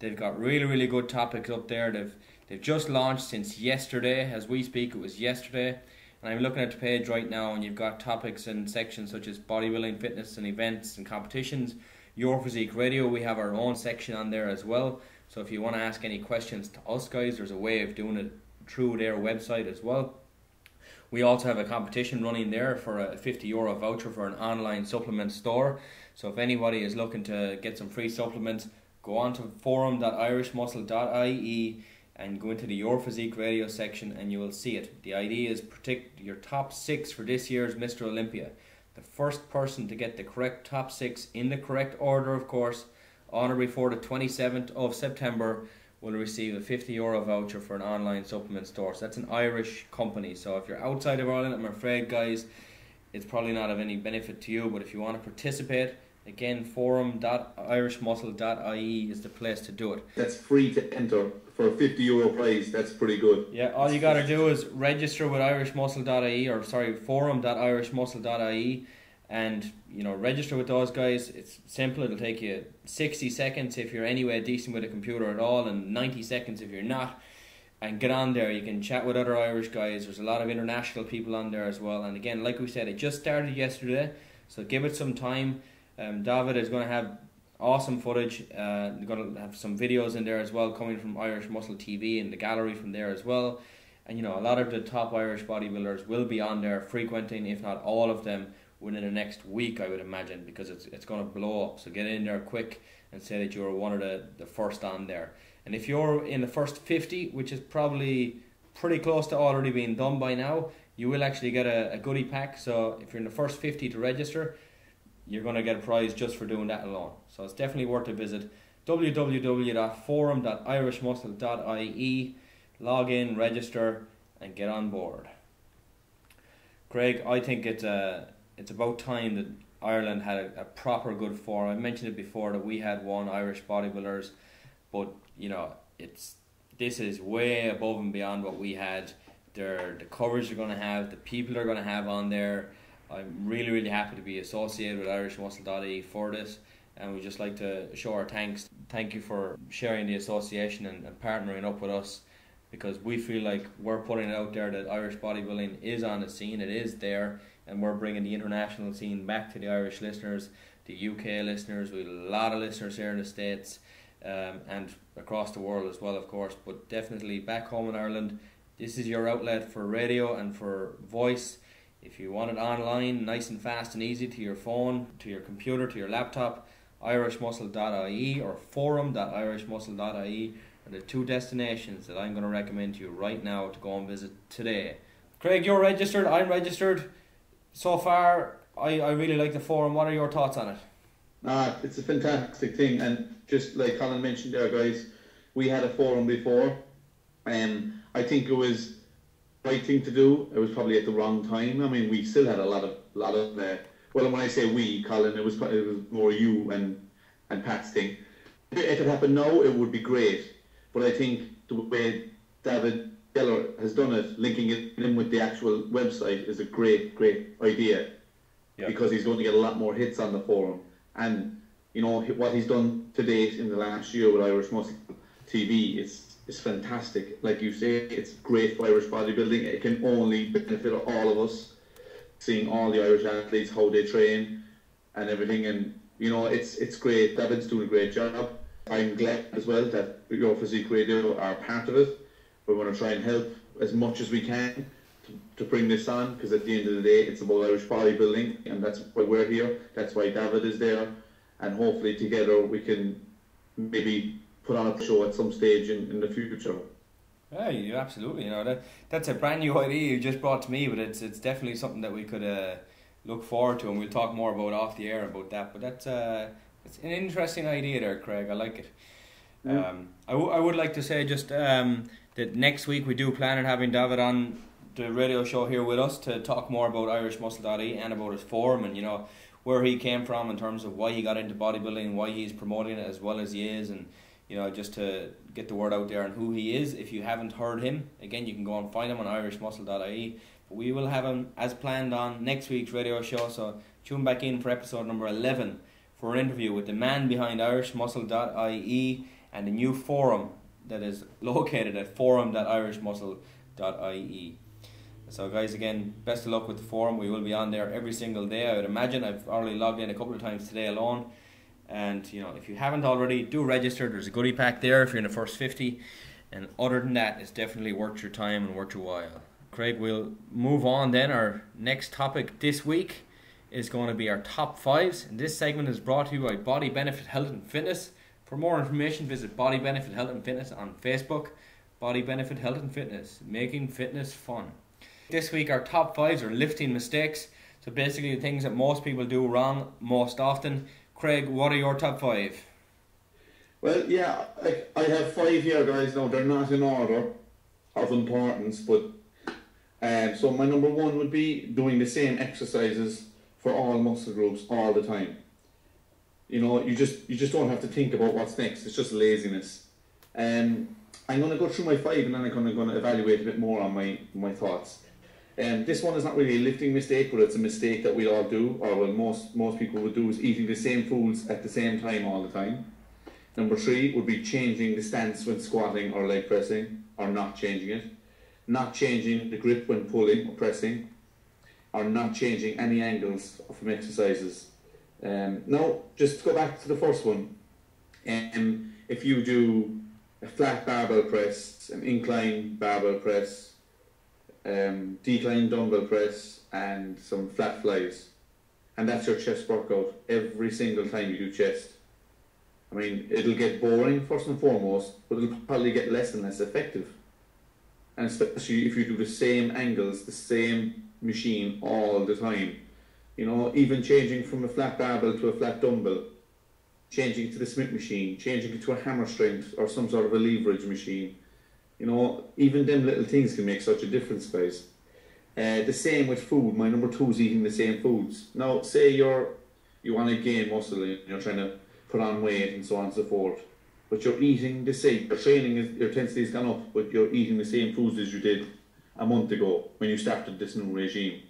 Speaker 1: They've got really, really good topics up there. They've just launched since yesterday. As we speak, it was yesterday. And I'm looking at the page right now, and you've got topics and sections such as bodybuilding, fitness and events and competitions. Your Physique Radio, we have our own section on there as well. So if you want to ask any questions to us guys, there's a way of doing it through their website as well. We also have a competition running there for a €50 voucher for an online supplement store. So if anybody is looking to get some free supplements, go on to forum.irishmuscle.ie and go into the Your Physique Radio section and you will see it. The idea is predict your top 6 for this year's Mr. Olympia. The first person to get the correct top 6 in the correct order, of course, on or before the 27th of September will receive a €50 voucher for an online supplement store. So that's an Irish company. So if you're outside of Ireland, I'm afraid, guys, it's probably not of any benefit to you. But if you want to participate, again, forum.irishmuscle.ie is the place to do it.
Speaker 2: That's free to enter for a €50 prize. That's pretty good.
Speaker 1: Yeah, all you got to do is register with irishmuscle.ie, or sorry, forum.irishmuscle.ie, and register with those guys. It's simple. It'll take you 60 seconds if you're anyway decent with a computer at all, and 90 seconds if you're not. And get on there. You can chat with other Irish guys. There's a lot of international people on there as well. And again, like we said, it just started yesterday, so give it some time. David is going to have awesome footage. They're going to have some videos in there as well, coming from Irish Muscle TV and the gallery from there as well. And a lot of the top Irish bodybuilders will be on there, frequenting, if not all of them, within the next week, I would imagine, because it's going to blow up. So get in there quick and say that you're one of the first on there. And if you're in the first 50, which is probably pretty close to already being done by now, you will actually get a goodie pack. So if you're in the first 50 to register, you're going to get a prize just for doing that alone. So it's definitely worth a visit. www.forum.irishmuscle.ie. Log in, register, and get on board. Craig, I think it's about time that Ireland had a proper good forum. I mentioned it before that we had one Irish bodybuilders, but this is way above and beyond what we had. The coverage they're going to have, the people they're going to have on there. I'm really, really happy to be associated with irishmuscle.ie for this, and we'd just like to show our thanks. Thank you for sharing the association and partnering up with us, because we feel like we're putting it out there that Irish bodybuilding is on the scene, it is there, and we're bringing the international scene back to the Irish listeners, the UK listeners. We have a lot of listeners here in the States and across the world as well, of course, but definitely back home in Ireland, this is your outlet for radio and for voice. If you want it online, nice and fast and easy, to your phone, to your computer, to your laptop, irishmuscle.ie or forum.irishmuscle.ie are the 2 destinations that I'm going to recommend to you right now to go and visit today. Craig, you're registered, I'm registered. So far, I really like the forum. What are your thoughts on it?
Speaker 2: It's a fantastic thing, and just like Colin mentioned there, guys, we had a forum before. I think it was right thing to do. It was probably at the wrong time. I mean, we still had a lot of well, when I say we, Colin, it was more you and Pat's thing. If it happened now, it would be great. But I think the way David Keller has done it, linking it in with the actual website, is a great idea. Yeah. Because he's going to get a lot more hits on the forum. And what he's done to date in the last year with Irish Muscle TV is fantastic. Like you say, it's great for Irish bodybuilding. It can only benefit all of us, seeing all the Irish athletes, how they train and everything. And it's great. David's doing a great job. I'm glad as well that Your Physique Radio are part of it. We want to try and help as much as we can to bring this on, because at the end of the day, it's about Irish bodybuilding, and that's why we're here. That's why David is there, and hopefully together we can maybe put on a show at some stage in the future.
Speaker 1: Yeah, you absolutely. That's a brand new idea you just brought to me, but it's definitely something that we could look forward to, and we'll talk more about off the air about that. But that's it's an interesting idea there, Craig. I like it. Yeah. I would like to say just that next week we do plan on having David on the radio show here with us to talk more about irishmuscle.ie and about his forum, and where he came from in terms of why he got into bodybuilding, why he's promoting it as well as he is, and just to get the word out there on who he is. If you haven't heard him, again, you can go and find him on irishmuscle.ie. we will have him as planned on next week's radio show. So tune back in for episode number 11 for an interview with the man behind irishmuscle.ie and the new forum that is located at forum.irishmuscle.ie. So guys, again, best of luck with the forum. We will be on there every single day, I would imagine. I've already logged in a couple of times today alone. And you know, if you haven't already, do register. There's a goodie pack there if you're in the first 50. And other than that, it's definitely worth your time and worth your while. Craig, we'll move on then. Our next topic this week is going to be our top fives. And this segment is brought to you by Body Benefit Health and Fitness. For more information, visit Body Benefit Health and Fitness on Facebook. Body Benefit Health and Fitness, making fitness fun. This week our top fives are lifting mistakes. So basically the things that most people do wrong most often. Craig, what are your top five?
Speaker 2: Well, yeah, I have 5 here, guys. Now, they're not in order of importance, but so my number 1 would be doing the same exercises for all muscle groups all the time. You know, you just don't have to think about what's next. It's just laziness. I'm going to go through my 5 and then I'm going to evaluate a bit more on my thoughts. This one is not really a lifting mistake, but it's a mistake that we all do, or well, most people would do, is eating the same foods at the same time all the time. Number 3 would be changing the stance when squatting or leg pressing, or not changing it. Not changing the grip when pulling or pressing, or not changing any angles from exercises. Now, just to go back to the first one, if you do a flat barbell press, an incline barbell press, decline dumbbell press, and some flat flies, and that's your chest workout every single time you do chest. I mean, it'll get boring first and foremost, but it'll probably get less and less effective. And especially if you do the same angles, the same machine all the time. You know, even changing from a flat barbell to a flat dumbbell, changing to the Smith machine, changing it to a hammer strength or some sort of a leverage machine. You know, even them little things can make such a difference, guys. The same with food. My number 2 is eating the same foods. Now, say you want to gain muscle and you're trying to put on weight and so on and so forth, but you're eating the same. Your training, your intensity has gone up, but you're eating the same foods as you did a month ago when you started this new regime.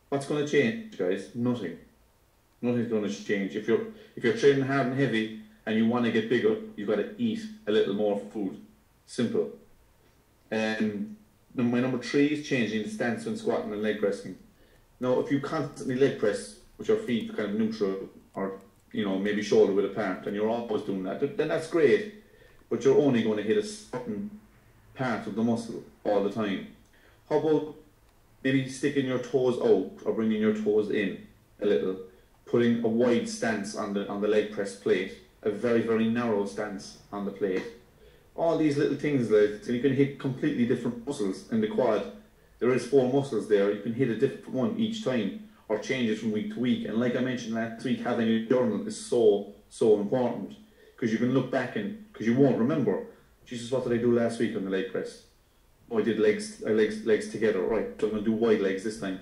Speaker 2: What's going to change, guys? Nothing. Nothing's going to change. If you're training hard and heavy and you want to get bigger, you've got to eat a little more food. Simple. My number 3 is changing the stance when squatting and leg pressing. Now, if you constantly leg press with your feet kind of neutral, or you know, maybe shoulder width apart, and you're always doing that, then that's great, but you're only going to hit a certain part of the muscle all the time. How about maybe sticking your toes out or bringing your toes in a little, putting a wide stance on the leg press plate, a very, very narrow stance on the plate. All these little things, like, and you can hit completely different muscles in the quad. There is 4 muscles there. You can hit a different one each time, or change it from week to week. And like I mentioned last week, having a journal is so important, because you can look back and because you won't remember. Jesus, what did I do last week on the leg press? Oh, I did legs together. Right, so I'm going to do wide legs this time,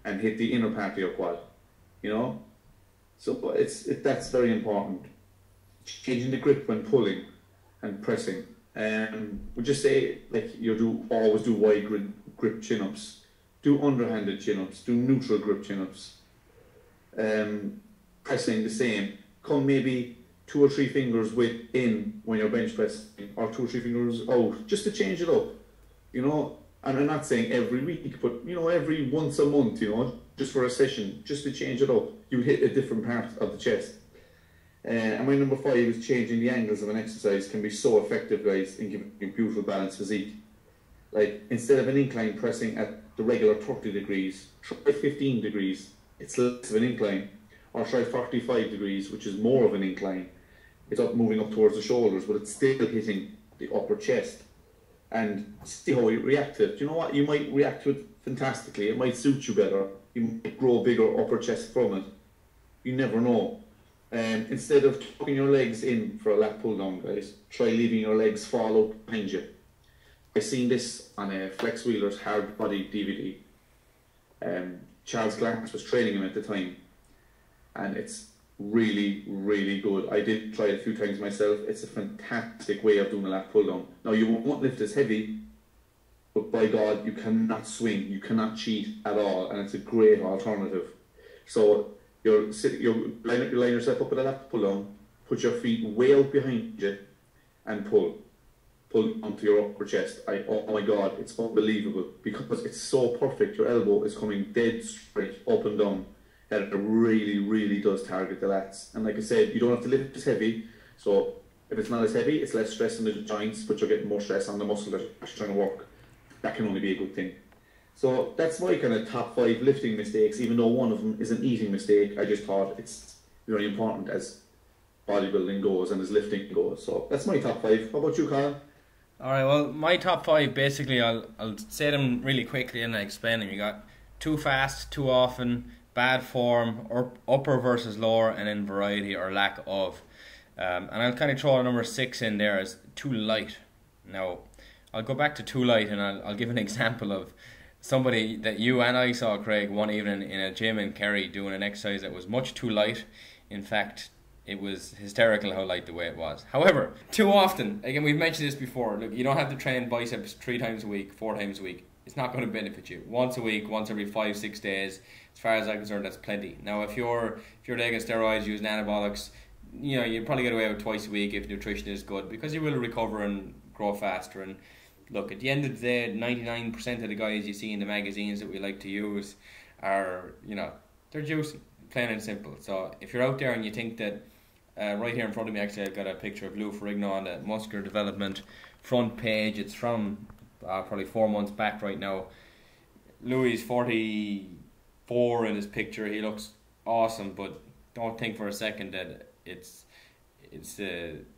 Speaker 2: and hit the inner part of your quad. You know, so that's very important. Changing the grip when pulling and pressing. Would just say, like, always do wide grip chin-ups, do underhanded chin-ups, do neutral grip chin-ups. Pressing the same. Come maybe 2 or 3 fingers in when you're bench pressing, or 2 or 3 fingers out, just to change it up. You know, and I'm not saying every week, but you know, every once a month, you know, just for a session, just to change it up. You hit a different part of the chest. And my number 5 is changing the angles of an exercise can be so effective, guys, in giving a beautiful balanced physique. Like, instead of an incline pressing at the regular 30 degrees, try 15 degrees, it's less of an incline, or try 45 degrees, which is more of an incline. It's moving up towards the shoulders, but it's still hitting the upper chest. And see how you react to it. Do you know what? You might react to it fantastically. It might suit you better. You might grow a bigger upper chest from it. You never know. Instead of tucking your legs in for a lat pull down, guys, try leaving your legs fall out behind you. I seen this on a Flex Wheeler's Hard Body DVD. Charles Glass was training him at the time, and it's really, really good. I did try it a few times myself. It's a fantastic way of doing a lat pull down. Now, you won't lift as heavy, but by God, you cannot swing, you cannot cheat at all, and it's a great alternative. So you're line yourself up with a lap, pull down, put your feet way out behind you, and pull onto your upper chest. Oh my God, it's unbelievable because it's so perfect. Your elbow is coming dead straight up and down. That it really, really does target the lats. And like I said, you don't have to lift as heavy. So if it's not as heavy, it's less stress on the joints, but you're getting more stress on the muscle that you're trying to work. That can only be a good thing. So that's my kind of top 5 lifting mistakes, even though one of them is an eating mistake. I just thought it's very important as bodybuilding goes and as lifting goes. So that's my top 5. How about you, Colin?
Speaker 1: Alright, well, my top 5, basically, I'll say them really quickly and I explain them. You got too fast, too often, bad form, or upper versus lower, and then variety or lack of. And I'll kind of throw a number 6 in there as too light. Now, I'll go back to too light and I'll give an example of somebody that you and I saw, Craig, one evening in a gym in Kerry doing an exercise that was much too light. In fact, it was hysterical how light the weight was. However, too often, again, we've mentioned this before, look, you don't have to train biceps 3 times a week, 4 times a week. It's not going to benefit you. Once a week, once every 5-6 days, as far as I'm concerned, that's plenty. Now, if you're taking steroids, using anabolics, you know, you probably get away with twice a week if nutrition is good, because you will recover and grow faster. And look, at the end of the day, 99% of the guys you see in the magazines that we like to use are, you know, they're juicy, plain and simple. So if you're out there and you think that, right here in front of me, actually, I've got a picture of Lou Ferrigno on the Muscular Development front page. It's from probably 4 months back right now. Louis 44 in his picture. He looks awesome, but don't think for a second that it's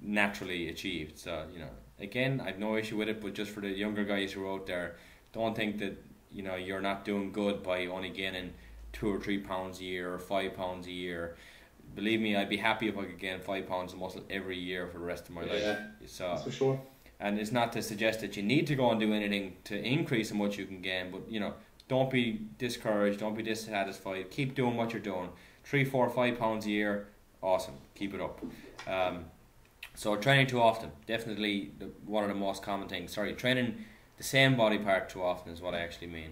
Speaker 1: naturally achieved. So, you know, again, I've no issue with it, but just for the younger guys who are out there, don't think that, you know, you're not doing good by only gaining 2 or 3 pounds a year or 5 pounds a year. Believe me, I'd be happy if I could gain 5 pounds of muscle every year for the rest of my life. So,
Speaker 2: that's for sure.
Speaker 1: And it's not to suggest that you need to go and do anything to increase how much you can gain, but, you know, don't be discouraged, don't be dissatisfied. Keep doing what you're doing. 3, 4, 5 pounds a year, awesome. Keep it up. So training too often, definitely one of the most common things. Training the same body part too often is what I actually mean.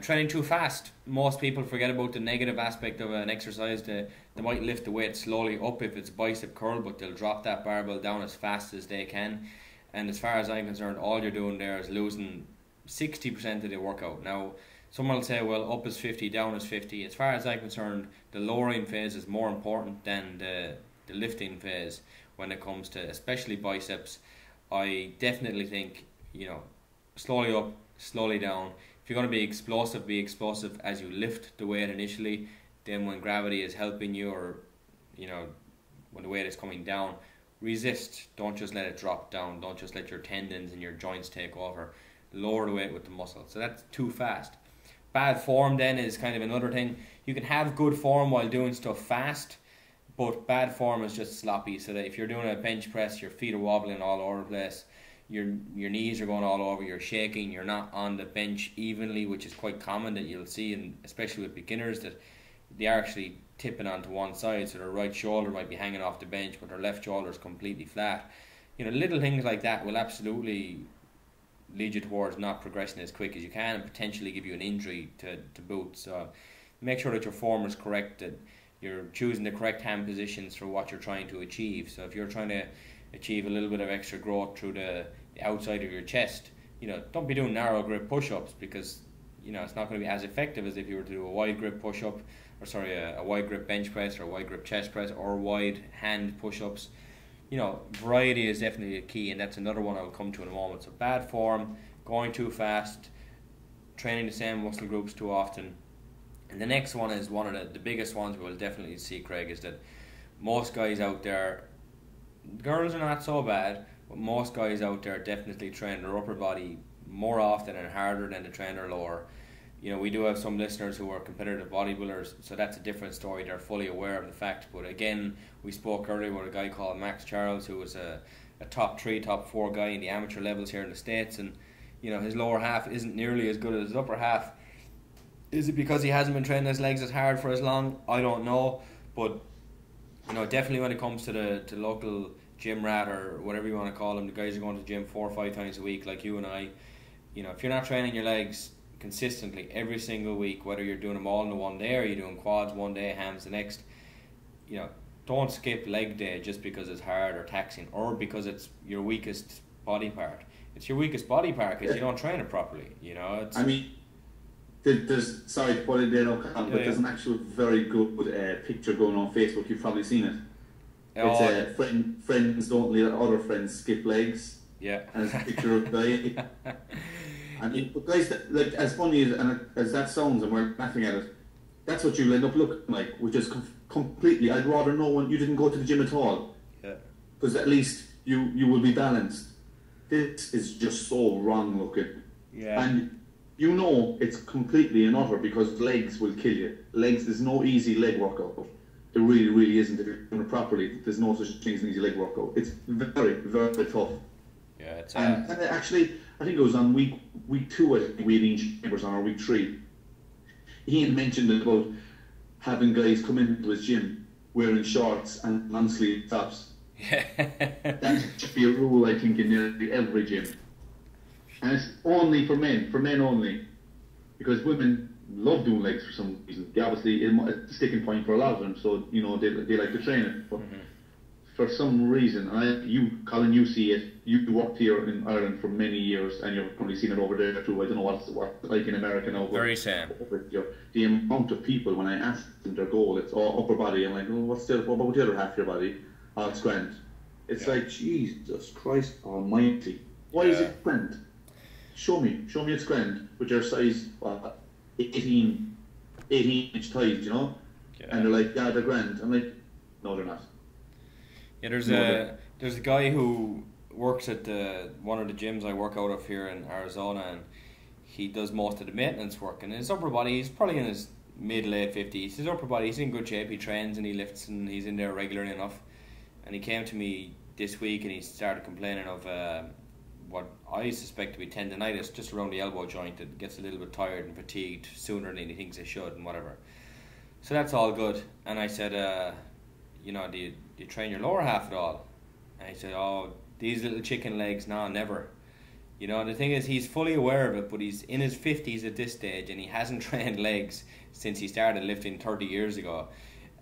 Speaker 1: Training too fast. Most people forget about the negative aspect of an exercise. They might lift the weight slowly up if it's bicep curl, but they'll drop that barbell down as fast as they can. And as far as I'm concerned, all you're doing there is losing 60% of the workout. Now, someone will say, well, up is 50, down is 50. As far as I'm concerned, the lowering phase is more important than the lifting phase when it comes to especially biceps. I definitely think, you know, slowly up, slowly down. If you're going to be explosive as you lift the weight initially. Then when gravity is helping you, or, you know, when the weight is coming down, resist. Don't just let it drop down. Don't just let your tendons and your joints take over. Lower the weight with the muscle. So that's too fast. Bad form then is kind of another thing. You can have good form while doing stuff fast, but bad form is just sloppy. So that if you're doing a bench press, your feet are wobbling all over the place. Your knees are going all over, you're shaking, you're not on the bench evenly, which is quite common that you'll see, and especially with beginners, that they are actually tipping onto one side, so their right shoulder might be hanging off the bench, but their left shoulder is completely flat. You know, little things like that will absolutely lead you towards not progressing as quick as you can and potentially give you an injury to boot. So make sure that your form is correct, that you're choosing the correct hand positions for what you're trying to achieve. So if you're trying to achieve a little bit of extra growth through the outside of your chest, you know, don't be doing narrow grip push-ups, because, you know, it's not going to be as effective as if you were to do a wide grip push-up, or a wide grip bench press, or a wide grip chest press, or wide hand push-ups. You know, variety is definitely a key, and that's another one I'll come to in a moment. So bad form, going too fast, training the same muscle groups too often. And the next one is one of the biggest ones we'll definitely see, Craig, is that most guys out there, girls are not so bad, but most guys out there definitely train their upper body more often and harder than they train their lower. You know, we do have some listeners who are competitive bodybuilders, so that's a different story. They're fully aware of the fact. But again, we spoke earlier with a guy called Max Charles, who was a top 3, top 4 guy in the amateur levels here in the States, and, you know, his lower half isn't nearly as good as his upper half. Is it because he hasn't been training his legs as hard for as long? I don't know, but, you know, definitely when it comes to the local gym rat, or whatever you want to call them, the guys who are going to the gym 4 or 5 times a week like you and I, you know, if you're not training your legs consistently every single week, whether you're doing them all in the one day or you're doing quads one day, hams the next, you know, don't skip leg day just because it's hard or taxing or because it's your weakest body part. It's your weakest body part because you don't train it properly, you know. It's,
Speaker 2: I mean, there's, sorry to put it there, no, but there's an actual very good picture going on Facebook. You've probably seen it. It's friends don't let other friends skip legs.
Speaker 1: Yeah.
Speaker 2: And it's a picture of a guy. And but guys, like, as funny as that sounds, and we're laughing at it, that's what you'll end up looking like, which is completely. I'd rather no one. You didn't go to the gym at all.
Speaker 1: Yeah.
Speaker 2: Because at least you will be balanced. This is just so wrong looking.
Speaker 1: Yeah.
Speaker 2: And you know it's completely and utter because legs will kill you. Legs, there's no easy leg workout. There really, really isn't. If you're doing it properly, there's no such thing as an easy leg workout. It's very, very tough.
Speaker 1: Yeah, it's
Speaker 2: and actually, I think it was on week 2, I think we had Ian Chambers on, or week 3. Ian mentioned about having guys come into his gym wearing shorts and long sleeve tops.
Speaker 1: Yeah.
Speaker 2: That should be a rule, I think, in nearly every gym. And it's only for men only. Because women love doing legs for some reason. Obviously, it's a sticking point for a lot of them, so, you know, they like to train it. But for some reason, Colin, you see it. You worked here in Ireland for many years, and you've probably seen it over there too. I don't know what it's like in America now.
Speaker 1: Very same.
Speaker 2: The amount of people, when I ask them their goal, it's all upper body. I'm like, what about the other half of your body? Oh, it's grand. It's like, Jesus Christ almighty. Why is it grand? Show me it's grand with your size 18-inch thighs, you know? Yeah. And they're like, yeah, they're grand. I'm like, no, they're not.
Speaker 1: Yeah, there's a guy who works at one of the gyms I work out of here in Arizona, and he does most of the maintenance work. And his upper body, he's probably in his mid-late 50s. His upper body, he's in good shape. He trains and he lifts and he's in there regularly enough. And he came to me this week and he started complaining of what I suspect to be tendonitis just around the elbow joint. It gets a little bit tired and fatigued sooner than he thinks it should and whatever. So that's all good. And I said, you know, do you train your lower half at all? And he said, oh, these little chicken legs, no, never. You know, the thing is, he's fully aware of it, but he's in his 50s at this stage and he hasn't trained legs since he started lifting 30 years ago.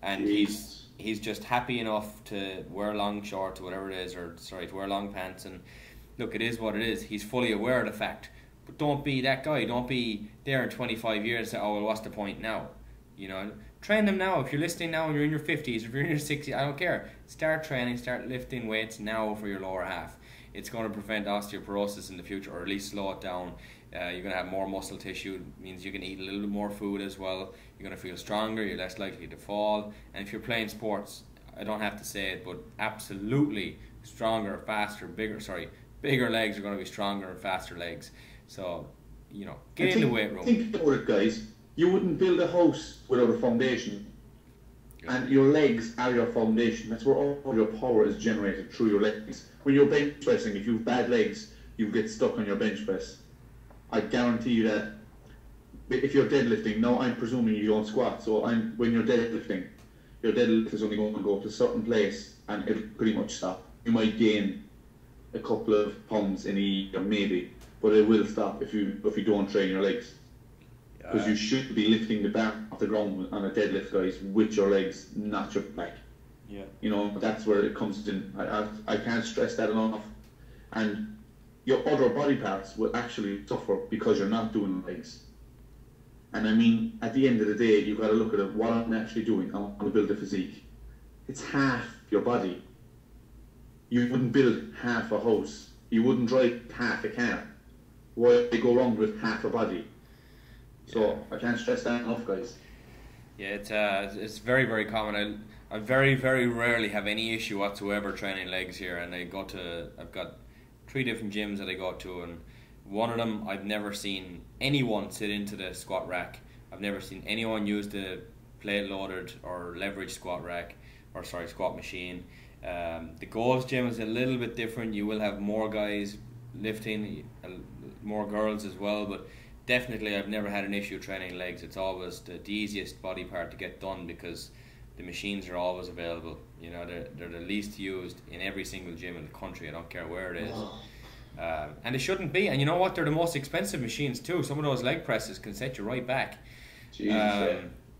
Speaker 1: And he's just happy enough to wear long shorts or whatever it is, to wear long pants. And look, it is what it is. He's fully aware of the fact. But don't be that guy. Don't be there in 25 years and say, oh, well, what's the point now? You know, train them now. If you're listening now and you're in your 50s, if you're in your 60s, I don't care. Start training, start lifting weights now for your lower half. It's going to prevent osteoporosis in the future, or at least slow it down. You're going to have more muscle tissue. It means you can eat a little bit more food as well. You're going to feel stronger. You're less likely to fall. And if you're playing sports, I don't have to say it, but absolutely stronger, faster, bigger legs are going to be stronger and faster legs. So, you know, get in the weight room.
Speaker 2: Think about it, guys. You wouldn't build a house without a foundation. And your legs are your foundation. That's where all your power is generated, through your legs. When you're bench pressing, if you have bad legs, you get stuck on your bench press. I guarantee you that. If you're deadlifting, now I'm presuming you don't squat, so when you're deadlifting, your deadlift is only going to go to a certain place and it'll pretty much stop. You might gain a couple of pounds in a year, maybe, but it will stop if you don't train your legs. Because you should be lifting the bar off the ground on a deadlift, guys, with your legs, not your back.
Speaker 1: Yeah.
Speaker 2: You know, that's where it comes in. I can't stress that enough. And your other body parts will actually suffer because you're not doing legs. And I mean, at the end of the day, you've got to look at it, what I'm actually doing. I want to build a physique. It's half your body. You wouldn't build half a house. You wouldn't drive half a car. Why go wrong with half a body? So I can't stress that enough, guys.
Speaker 1: Yeah, it's very, very common. I very, very rarely have any issue whatsoever training legs here, and I've got 3 different gyms that I go to, and one of them I've never seen anyone sit into the squat rack. I've never seen anyone use the plate loaded or leverage squat rack, squat machine. The Goals gym is a little bit different. You will have more guys lifting, more girls as well, but definitely I've never had an issue training legs. It's always the easiest body part to get done because the machines are always available. You know, they're the least used in every single gym in the country. I don't care where it is. And it shouldn't be. And you know what? They're the most expensive machines too. Some of those leg presses can set you right back.
Speaker 2: Jesus,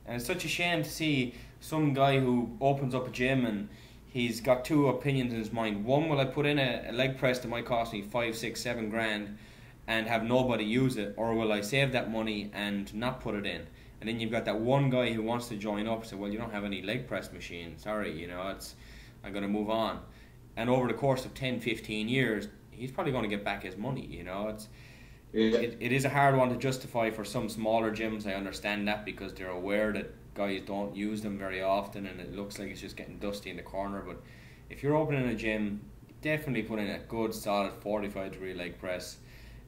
Speaker 1: And it's such a shame to see some guy who opens up a gym and he's got two opinions in his mind. One, will I put in a leg press that might cost me 5, 6, 7 grand and have nobody use it, or will I save that money and not put it in? And then you've got that one guy who wants to join up. So, well, you don't have any leg press machine. Sorry, I'm going to move on. And over the course of 10, 15 years, he's probably going to get back his money. It is a hard one to justify for some smaller gyms. I understand that because they're aware that guys don't use them very often and it looks like it's just getting dusty in the corner. But if you're opening a gym, definitely put in a good solid 45-degree leg press.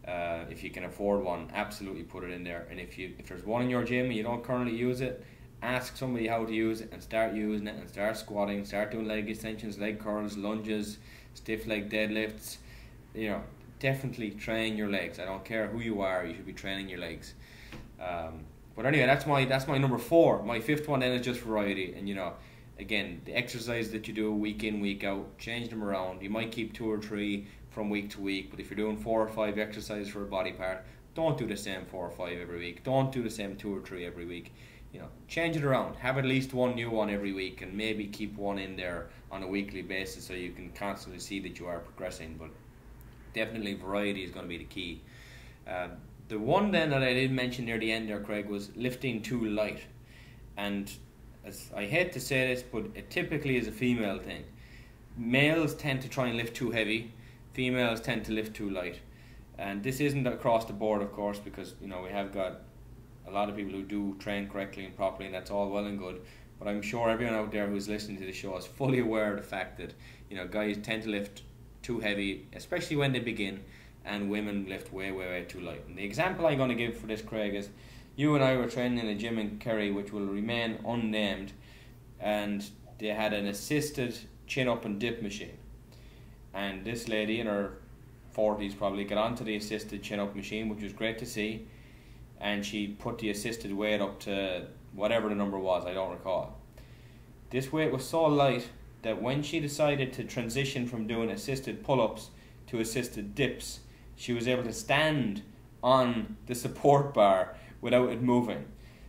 Speaker 1: If you can afford one, absolutely put it in there. And if there's one in your gym and you don't currently use it, ask somebody how to use it and start using it and start squatting, start doing leg extensions, leg curls, lunges, stiff leg deadlifts. Definitely train your legs. I don't care who you are, you should be training your legs. But anyway, that's my number 4. My 5th one then is just variety. And again, the exercise that you do week in, week out, change them around. You might keep 2 or 3 from week to week, but if you're doing 4 or 5 exercises for a body part, don't do the same 4 or 5 every week. Don't do the same 2 or 3 every week. Change it around. Have at least one new one every week, and maybe keep one in there on a weekly basis so you can constantly see that you are progressing. But definitely variety is going to be the key. The one then that I did mention near the end there, Craig, was lifting too light. And as I hate to say this, but it typically is a female thing. Males tend to try and lift too heavy. Females tend to lift too light. And this isn't across the board, of course, because we have got a lot of people who do train correctly and properly, and that's all well and good. But I'm sure everyone out there who's listening to the show is fully aware of the fact that guys tend to lift too heavy, especially when they begin, and women lift way, way, way too light. And the example I'm going to give for this, Craig, is you and I were training in a gym in Kerry, which will remain unnamed, and they had an assisted chin-up and dip machine. And this lady in her 40s probably got onto the assisted chin-up machine, which was great to see, and she put the assisted weight up to whatever the number was, I don't recall. This weight was so light that when she decided to transition from doing assisted pull-ups to assisted dips, she was able to stand on the support bar without it moving.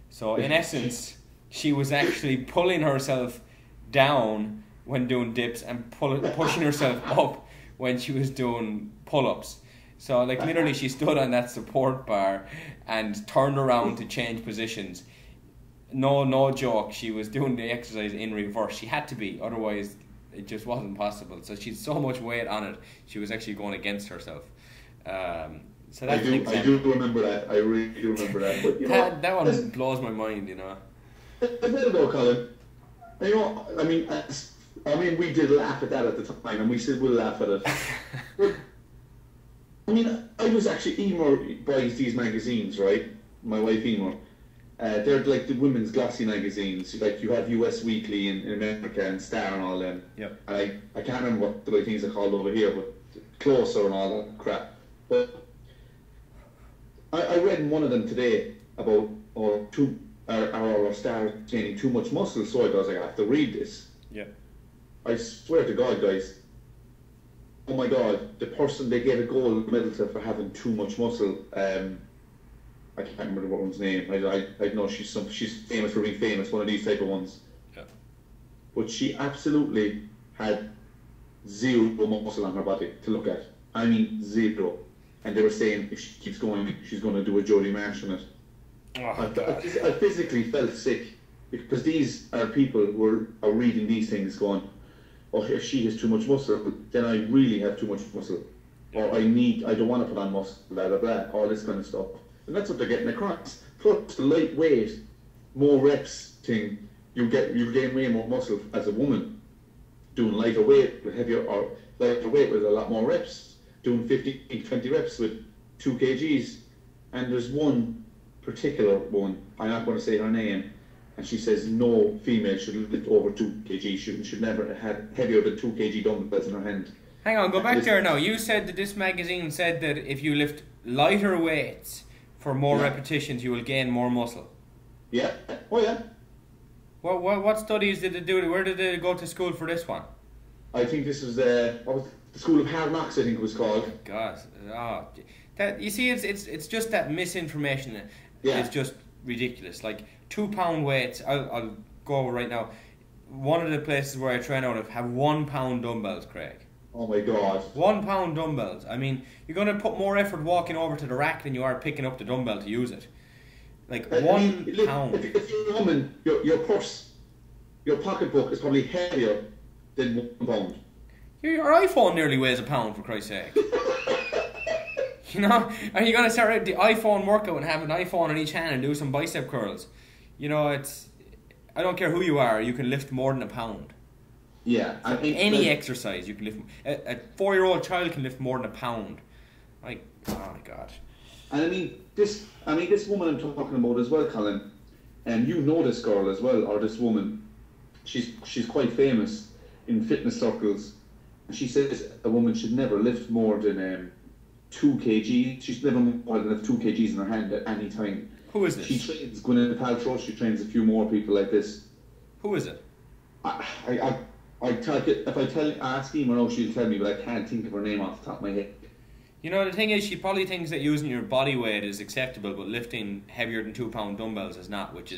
Speaker 1: So in essence, she was actually pulling herself down when doing dips and pushing herself up when she was doing pull-ups. So literally she stood on that support bar and turned around to change positions. No joke, she was doing the exercise in reverse. She had to be, otherwise it just wasn't possible. So she'd so much weight on it, she was actually going against herself. So that's an example.
Speaker 2: I do remember that. I really do remember that. But
Speaker 1: that one blows my mind,
Speaker 2: A bit about Colin. We did laugh at that at the time, and we still will laugh at it. But, I was actually Emer buys these magazines, right? My wife Emer. They're like the women's glossy magazines. Like you have US Weekly in America and Star and all them.
Speaker 1: Yep.
Speaker 2: I can't remember what the things are called over here, but Closer and all that crap. But I read in one of them today about our star gaining too much muscle, so I was like, I have to read this.
Speaker 1: Yeah. I
Speaker 2: swear to God, guys. Oh my God, the person they gave a gold medal to for having too much muscle, I can't remember the woman's name. I know she's famous for being famous, one of these type of ones.
Speaker 1: Yeah.
Speaker 2: But she absolutely had zero muscle on her body to look at. I mean, zero. And they were saying if she keeps going, she's going to do a Jodie Marsh on it. I physically felt sick because these are people who are reading these things going, oh, if she has too much muscle, then I really have too much muscle. Or I don't want to put on muscle, blah, blah, blah, all this kind of stuff. And that's what they're getting across. Plus the lightweight, more reps thing, you gain way more muscle as a woman doing lighter weight with heavier, or lighter weight with a lot more reps, doing 20 reps with 2 kgs. And there's one particular one, I'm not going to say her name, and she says no female should lift over 2 kg, should never have heavier than 2 kg dumbbells in her hand.
Speaker 1: Hang on, go back there now. You said that this magazine said that if you lift lighter weights for more repetitions, you will gain more muscle.
Speaker 2: Yeah. Oh yeah.
Speaker 1: What studies did they do? Where did they go to school for this one?
Speaker 2: I think this was the School of Hard Knocks, I think it was called.
Speaker 1: God, that you see, it's just that misinformation.
Speaker 2: Yeah.
Speaker 1: It's just ridiculous. Like 2 pound weights. I'll go over right now. One of the places where I train out of have 1 pound dumbbells, Craig.
Speaker 2: Oh my God.
Speaker 1: 1 pound dumbbells. I mean, you're going to put more effort walking over to the rack than you are picking up the dumbbell to use it. Like one pound.
Speaker 2: If you're a woman, your purse, your pocketbook is probably heavier than 1 pound.
Speaker 1: Your iPhone nearly weighs a pound, for Christ's sake. You know, are you going to start the iPhone workout and have an iPhone in each hand and do some bicep curls? You know, I don't care who you are, you can lift more than a pound.
Speaker 2: Yeah, I think
Speaker 1: any exercise you can lift. A 4-year-old child can lift more than a pound. Like, oh my God.
Speaker 2: And I mean this woman I'm talking about as well, Colin. And you know this girl as well, or this woman. She's quite famous in fitness circles. And she says a woman should never lift more than 2 kg. She should never more than 2 kgs in her hand at any time.
Speaker 1: Who is this?
Speaker 2: She trains Gwyneth Paltrow. She trains a few more people like this.
Speaker 1: Who is it?
Speaker 2: If I ask Emma now, she'll tell me, but I can't think of her name off the top of my head.
Speaker 1: You know, the thing is, she probably thinks that using your body weight is acceptable, but lifting heavier than 2 pound dumbbells is not, or 2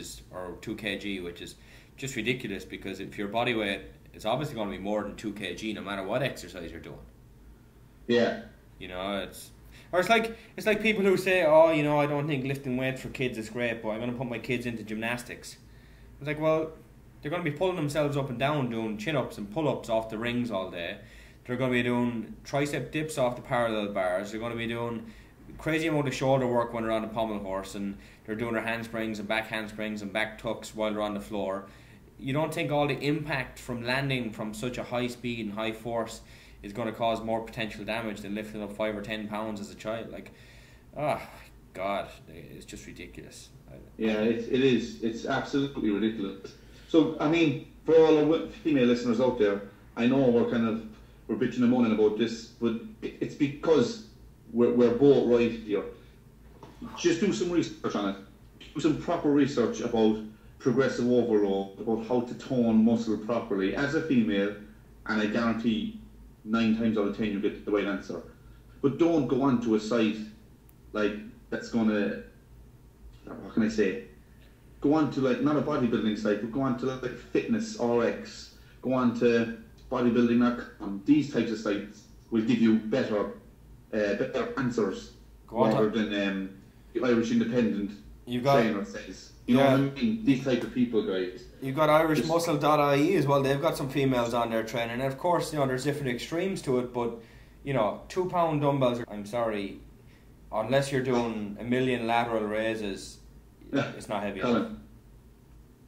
Speaker 1: kg, which is just ridiculous, because if your body weight is obviously going to be more than 2 kg no matter what exercise you're doing.
Speaker 2: Yeah.
Speaker 1: You know, it's like people who say, oh, you know, I don't think lifting weights for kids is great, but I'm going to put my kids into gymnastics. It's like, well, they're going to be pulling themselves up and down doing chin-ups and pull-ups off the rings all day. They're going to be doing tricep dips off the parallel bars. They're going to be doing crazy amount of shoulder work when they're on the pommel horse, and they're doing their handsprings and back handsprings and back tucks while they're on the floor. You don't think all the impact from landing from such a high speed and high force is going to cause more potential damage than lifting up 5 or 10 pounds as a child? Like, oh God, it's just ridiculous.
Speaker 2: Yeah, it is. It's absolutely ridiculous. So, I mean, for all our female listeners out there, I know we're bitching and moaning about this, but it's because we're both right here. Just do some research on it. Do some proper research about progressive overload, about how to tone muscle properly as a female, and I guarantee 9 times out of 10 you get the right answer. But don't go on to a site like that's gonna, what can I say? Go on to not a bodybuilding site, but go on to like Fitness RX, go on to bodybuilding.com. These types of sites will give you better answers rather than the Irish Independent trainer says. You know what I mean? These type of people, guys.
Speaker 1: You've got irishmuscle.ie as well. They've got some females on their training, and of course, you know, there's different extremes to it. But you know, 2 pound dumbbells. I'm sorry, unless you're doing a million lateral raises, it's not heavy enough.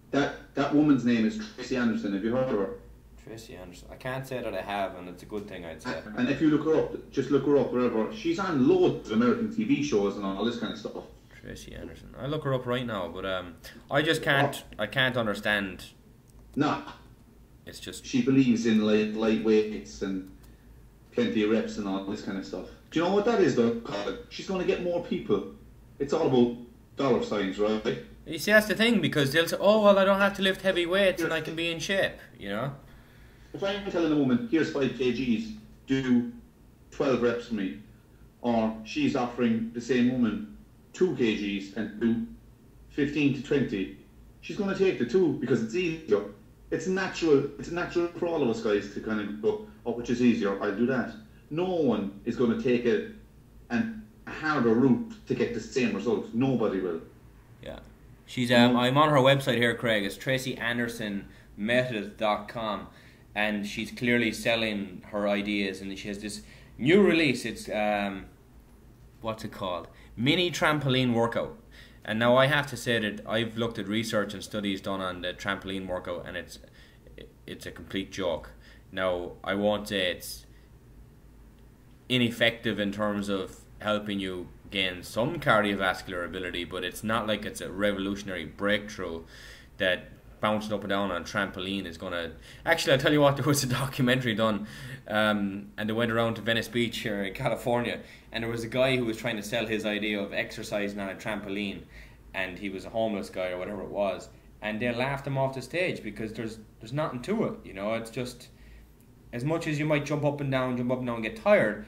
Speaker 2: That woman's name is Tracy Anderson. Have you heard of her?
Speaker 1: Tracy Anderson. I can't say that I have, and it's a good thing, I'd say.
Speaker 2: And if you look her up, just look her up wherever. She's on loads of American TV shows and all this kind of stuff.
Speaker 1: Tracy Anderson. I'll look her up right now, but I just can't. I can't understand.
Speaker 2: Nah.
Speaker 1: It's just
Speaker 2: she believes in light weights and plenty of reps and all this kind of stuff. Do you know what that is, though, Colin? She's going to get more people. It's all about dollar signs, right?
Speaker 1: You see, that's the thing, because they'll say, oh, well, I don't have to lift heavy weights and I can be in shape, you know?
Speaker 2: If I'm telling a woman, here's 5 kgs, do 12 reps for me, or she's offering the same woman 2 kgs and do 15 to 20, she's going to take the 2 because it's easier. It's natural for all of us guys to kind of go, oh, which is easier, I'll do that. No one is going to take a harder route to get the same results. Nobody will.
Speaker 1: Yeah. She's I'm on her website here, Craig. It's TracyAndersonMethod.com, and she's clearly selling her ideas, and she has this new release. It's what's it called? Mini trampoline workout. And now I have to say that I've looked at research and studies done on the trampoline workout, and it's a complete joke. Now, I won't say it's ineffective in terms of helping you gain some cardiovascular ability, but it's not like it's a revolutionary breakthrough that bouncing up and down on a trampoline is going to... Actually, I'll tell you what, there was a documentary done, and they went around to Venice Beach here in California, and there was a guy who was trying to sell his idea of exercising on a trampoline, and he was a homeless guy or whatever it was, and they laughed him off the stage because there's nothing to it, you know. It's just as much as you might jump up and down and get tired,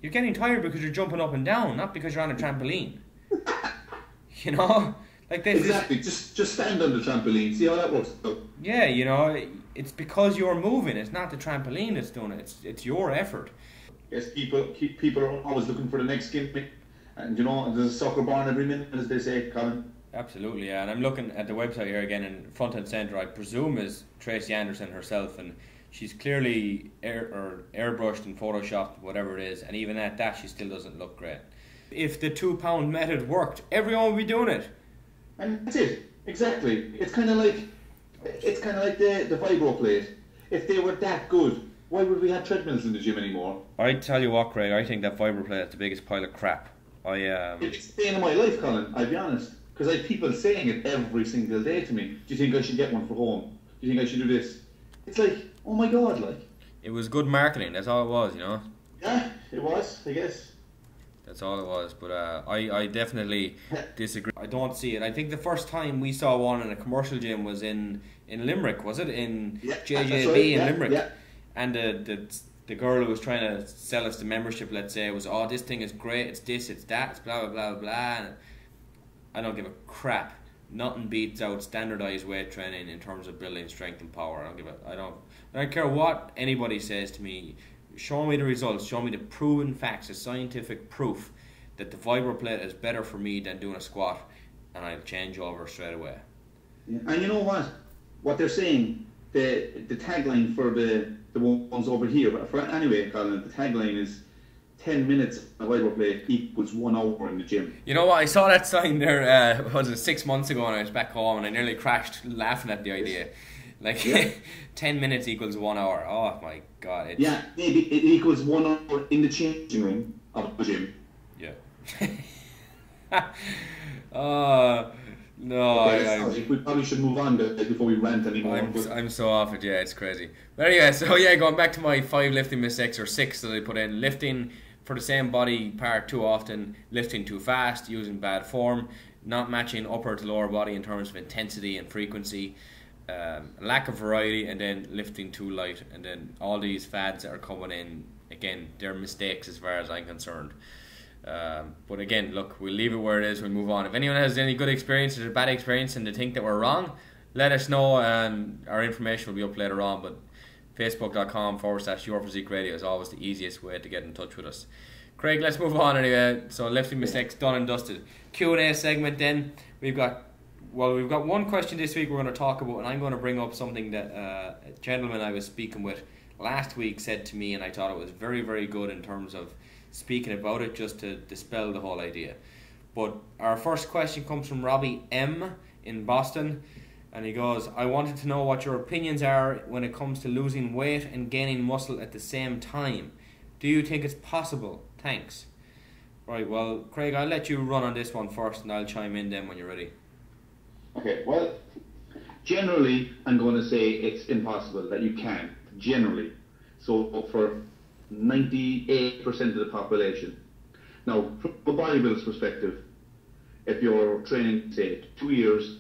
Speaker 1: you're getting tired because you're jumping up and down, not because you're on a trampoline. You know? Like they
Speaker 2: exactly. Just stand on the trampoline, see how that works out.
Speaker 1: Yeah, you know, it's because you're moving. It's not the trampoline that's doing it. It's your effort.
Speaker 2: Yes, people are always looking for the next gimmick, and you know, there's a sucker born every minute, as they say, Colin.
Speaker 1: Absolutely, yeah. And I'm looking at the website here again, and front and centre, I presume, is Tracy Anderson herself, and she's clearly airbrushed and photoshopped, whatever it is, and even at that, she still doesn't look great. If the 2 pound method worked, everyone would be doing it.
Speaker 2: And that's it. Exactly. It's kind of like the vibro plate. If they were that good, why would we have treadmills in the gym anymore?
Speaker 1: I tell you what, Craig, I think that vibro plate is the biggest pile of crap.
Speaker 2: It's the pain of my life, Colin, I'll be honest. Because I have people saying it every single day to me. Do you think I should get one for home? Do you think I should do this? It's like, oh my God, like.
Speaker 1: It was good marketing, that's all it was, you know?
Speaker 2: Yeah, it was, I guess.
Speaker 1: That's all it was, but I definitely disagree. I don't see it. I think the first time we saw one in a commercial gym was in Limerick, was it? In JJB
Speaker 2: right.
Speaker 1: in Limerick.
Speaker 2: Yeah.
Speaker 1: And the girl who was trying to sell us the membership, let's say, was, oh, this thing is great, it's this, it's that, it's blah, blah, blah, blah. And I don't give a crap. Nothing beats out standardized weight training in terms of building strength and power. I don't care what anybody says to me. Show me the results, show me the proven facts, the scientific proof that the vibroplate is better for me than doing a squat, and I'll change over straight away.
Speaker 2: Yeah. And you know what? What they're saying, the tagline for the ones over here, anyway, Colin, the tagline is 10 minutes on a vibroplate equals 1 hour in the gym.
Speaker 1: You know what? I saw that sign there, was it 6 months ago, and I was back home, and I nearly crashed laughing at the idea. Like, 10 minutes equals 1 hour. Oh my God.
Speaker 2: Yeah, maybe it equals 1 hour in the changing room of the gym.
Speaker 1: Yeah. Oh, no.
Speaker 2: Okay, we probably should move on before we rant anymore.
Speaker 1: I'm so off it, yeah, it's crazy. But anyway, so yeah, going back to my 5 lifting mistakes, or 6 that I put in. Lifting for the same body part too often, lifting too fast, using bad form, not matching upper to lower body in terms of intensity and frequency. Lack of variety, and then lifting too light, and then all these fads that are coming in, again, they're mistakes as far as I'm concerned. But again, look, we'll leave it where it is, we'll move on. If anyone has any good experiences or bad experience and they think that we're wrong, let us know, and our information will be up later on. But facebook.com/Your Physique Radio is always the easiest way to get in touch with us. Craig, let's move on anyway. So lifting mistakes done and dusted. Q&A segment then. We've got one question this week we're going to talk about, and I'm going to bring up something that a gentleman I was speaking with last week said to me, and I thought it was very, very good in terms of speaking about it, just to dispel the whole idea. But our first question comes from Robbie M in Boston, and he goes, I wanted to know what your opinions are when it comes to losing weight and gaining muscle at the same time. Do you think it's possible? Thanks. Right, well, Craig, I'll let you run on this one first, and I'll chime in then when you're ready.
Speaker 2: Okay, well, generally, I'm going to say it's impossible that you can, generally. So for 98% of the population. Now, from a bodybuilder's perspective, if you're training, say, 2 years,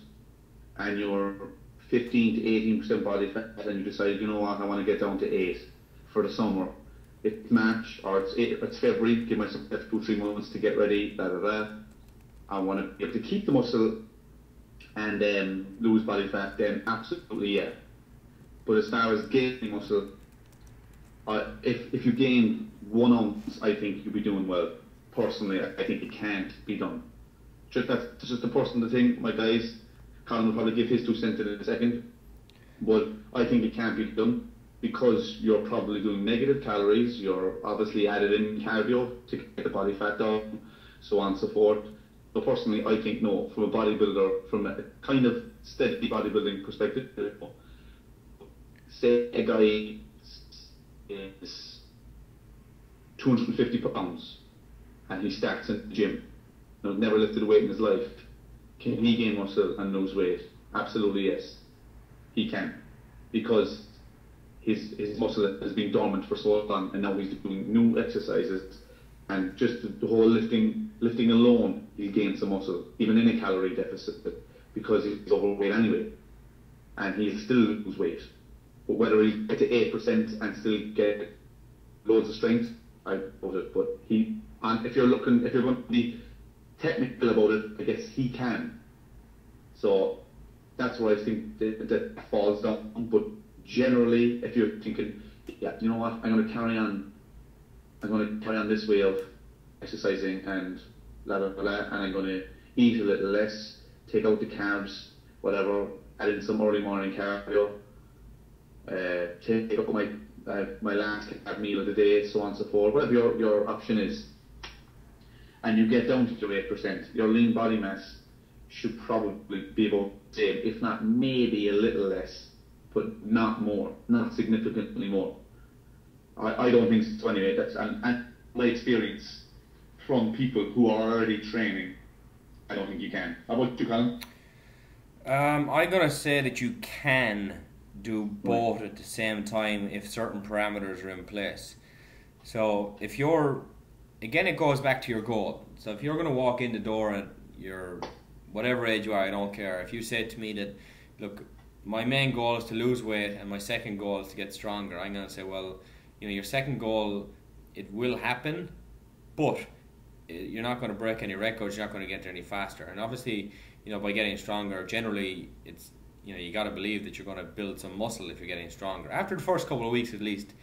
Speaker 2: and you're 15 to 18% body fat, and you decide, you know what, I want to get down to 8 for the summer. It's March, or it's February, give myself 2-3 months to get ready, I want to be able to keep the muscle and then lose body fat, then absolutely, yeah. But as far as gaining muscle, if you gain 1 ounce, I think you'll be doing well. Personally, I think it can't be done. That's just a personal thing, my guys. Colin will probably give his 2 cents in a second. But I think it can't be done because you're probably doing negative calories, you're obviously added in cardio to get the body fat down, so on and so forth. So personally, I think no. From a bodybuilder, from a kind of steady bodybuilding perspective, say a guy is 250 pounds and he starts in the gym, never lifted a weight in his life. Can he gain muscle and lose weight? Absolutely yes, he can, because his muscle has been dormant for so long, and now he's doing new exercises, and just the whole lifting alone, he'll gain some muscle, even in a calorie deficit, because he's overweight anyway, and he'll still lose weight. But whether he get to 8% and still get loads of strength, I doubt it. But and if you're going to be technical about it, I guess he can. So that's where I think that falls down. But generally, if you're thinking, yeah, you know what, I'm going to carry on this way of exercising and blah blah blah, and I'm going to eat a little less, take out the carbs, whatever, add in some early morning cardio, take up my last carb meal of the day, so on and so forth, whatever your option is, and you get down to your 8%, your lean body mass should probably be about the same, if not maybe a little less, but not more, not significantly more. I don't think so anyway. That's and my experience from people who are already training, I don't think you can. How about you, Colin?
Speaker 1: I'm gonna say that you can do both at the same time if certain parameters are in place. So if you're, again, it goes back to your goal. So if you're gonna walk in the door at your whatever age you are, I don't care. If you said to me that, look, my main goal is to lose weight and my second goal is to get stronger, I'm gonna say, well, you know, your second goal, it will happen, but you're not going to break any records, you're not going to get there any faster. And obviously, you know, by getting stronger, generally, it's, you know, you got to believe that you're going to build some muscle if you're getting stronger. After the first couple of weeks at least,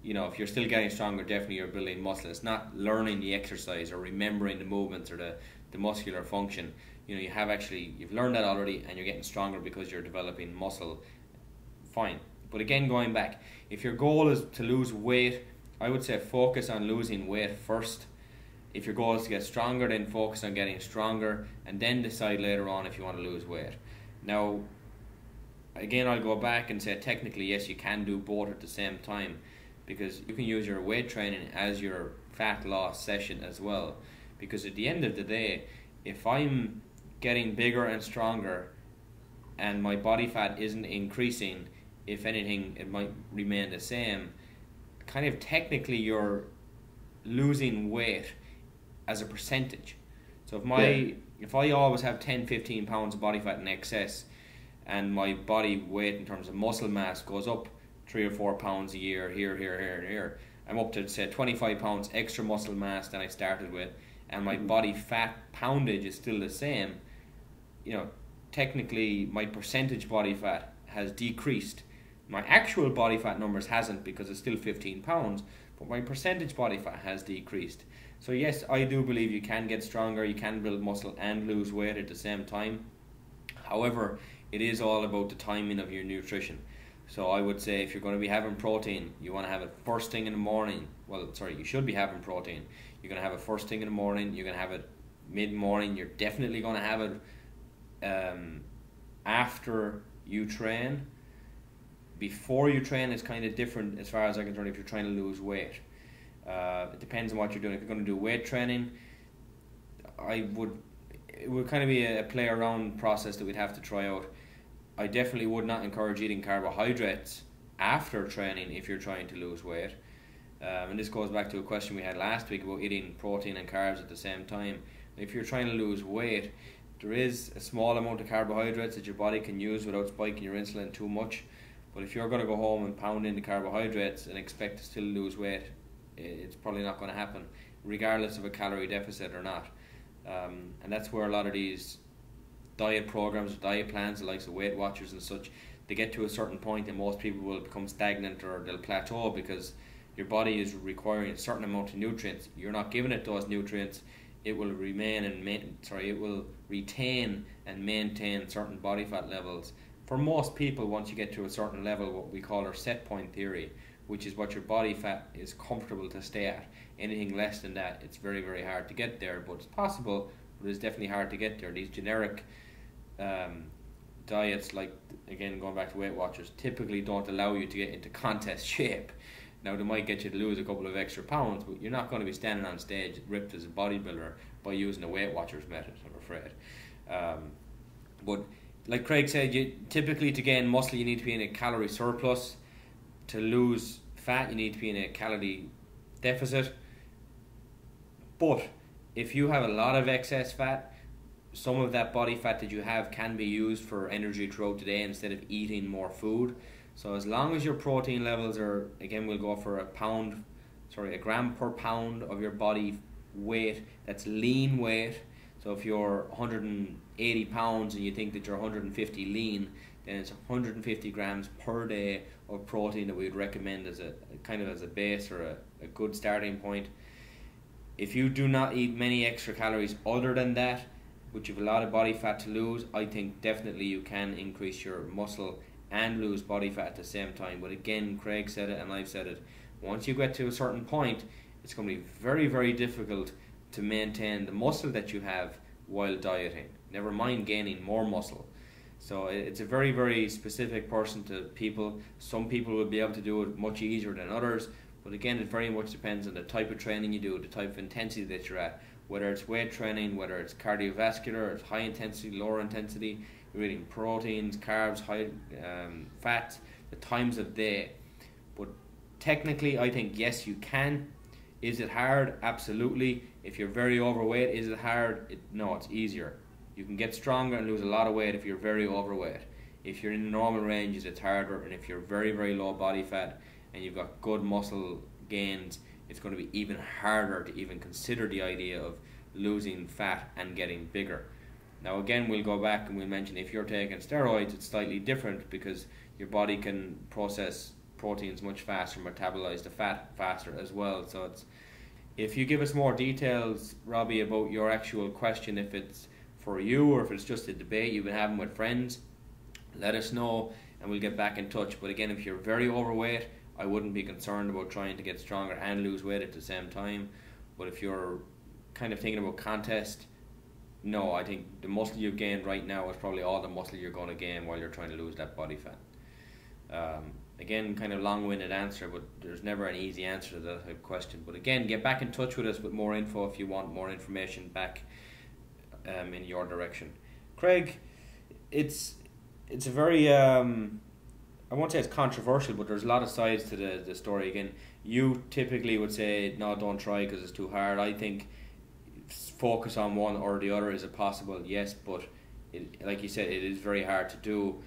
Speaker 1: you know, if you're still getting stronger, definitely you're building muscle. It's not learning the exercise or remembering the movements or the muscular function. You know, you've learned that already and you're getting stronger because you're developing muscle. Fine. But again, going back, if your goal is to lose weight, I would say focus on losing weight first. If your goal is to get stronger, then focus on getting stronger and then decide later on if you want to lose weight. Now, again, I'll go back and say technically, yes, you can do both at the same time, because you can use your weight training as your fat loss session as well. Because at the end of the day, if I'm getting bigger and stronger and my body fat isn't increasing, if anything, it might remain the same, kind of technically you're losing weight as a percentage. So if I always have 10-15 pounds of body fat in excess and my body weight in terms of muscle mass goes up 3 or 4 pounds a year, here, I'm up to, say, 25 pounds extra muscle mass than I started with, and my body fat poundage is still the same, you know, technically my percentage body fat has decreased. My actual body fat numbers hasn't, because it's still 15 pounds, but my percentage body fat has decreased. So yes, I do believe you can get stronger, you can build muscle and lose weight at the same time. However, it is all about the timing of your nutrition. So I would say if you're going to be having protein, you want to have it first thing in the morning. Well, sorry, you should be having protein. You're going to have it first thing in the morning, you're going to have it mid-morning, you're definitely going to have it after you train. Before you train is kind of different as far as I'm concerned if you're trying to lose weight. It depends on what you're doing. If you're going to do weight training, it would kind of be a play around process that we'd have to try out. I definitely would not encourage eating carbohydrates after training if you're trying to lose weight. And this goes back to a question we had last week about eating protein and carbs at the same time. If you're trying to lose weight, there is a small amount of carbohydrates that your body can use without spiking your insulin too much. But if you're going to go home and pound in the carbohydrates and expect to still lose weight, it's probably not going to happen, regardless of a calorie deficit or not. And that's where a lot of these diet programs, diet plans, the likes of Weight Watchers and such, they get to a certain point and most people will become stagnant or they'll plateau because your body is requiring a certain amount of nutrients. You're not giving it those nutrients. It will it will retain and maintain certain body fat levels. For most people, once you get to a certain level, what we call our set point theory, which is what your body fat is comfortable to stay at. Anything less than that, it's very, very hard to get there, but it's possible, but it's definitely hard to get there. These generic diets, like, again, going back to Weight Watchers, typically don't allow you to get into contest shape. Now, they might get you to lose a couple of extra pounds, but you're not going to be standing on stage ripped as a bodybuilder by using a Weight Watchers method, I'm afraid. But like Craig said, typically to gain muscle, you need to be in a calorie surplus. To lose fat, you need to be in a calorie deficit. But if you have a lot of excess fat, some of that body fat that you have can be used for energy throughout the day instead of eating more food. So as long as your protein levels are, again, we'll go for a gram per pound of your body weight, that's lean weight. So if you're 180 pounds and you think that you're 150 lean, then it's 150 grams per day of protein that we'd recommend as a kind of as a base or a good starting point. If you do not eat many extra calories other than that, but you have a lot of body fat to lose, I think definitely you can increase your muscle and lose body fat at the same time. But again, Craig said it and I've said it, once you get to a certain point, it's going to be very, very difficult to maintain the muscle that you have while dieting, never mind gaining more muscle. So it's a very, very specific person to people. Some people will be able to do it much easier than others, but again, it very much depends on the type of training you do, the type of intensity that you're at, whether it's weight training, whether it's cardiovascular, it's high intensity, lower intensity, you're eating proteins, carbs, high fats, the times of day. But technically, I think yes, you can. Is it hard? Absolutely. If you're very overweight, is it hard? No, it's easier. You can get stronger and lose a lot of weight if you're very overweight. If you're in the normal ranges, it's harder, and if you're very, very low body fat and you've got good muscle gains, it's going to be even harder to even consider the idea of losing fat and getting bigger. Now again, we'll go back and we'll mention if you're taking steroids, it's slightly different because your body can process proteins much faster, metabolize the fat faster as well. So it's, if you give us more details, Robbie, about your actual question, if it's for you or if it's just a debate you've been having with friends, let us know and we'll get back in touch. But again, if you're very overweight, I wouldn't be concerned about trying to get stronger and lose weight at the same time. But if you're kind of thinking about contest, no, I think the muscle you've gained right now is probably all the muscle you're going to gain while you're trying to lose that body fat. Again, kind of long-winded answer, but there's never an easy answer to that type of question. But again, get back in touch with us with more info if you want more information back in your direction. Craig, it's a very I won't say it's controversial, but there's a lot of sides to the story. Again, you typically would say no, don't try because it's too hard. I think focus on one or the other. Is it possible? Yes, but like you said, it is very hard to do.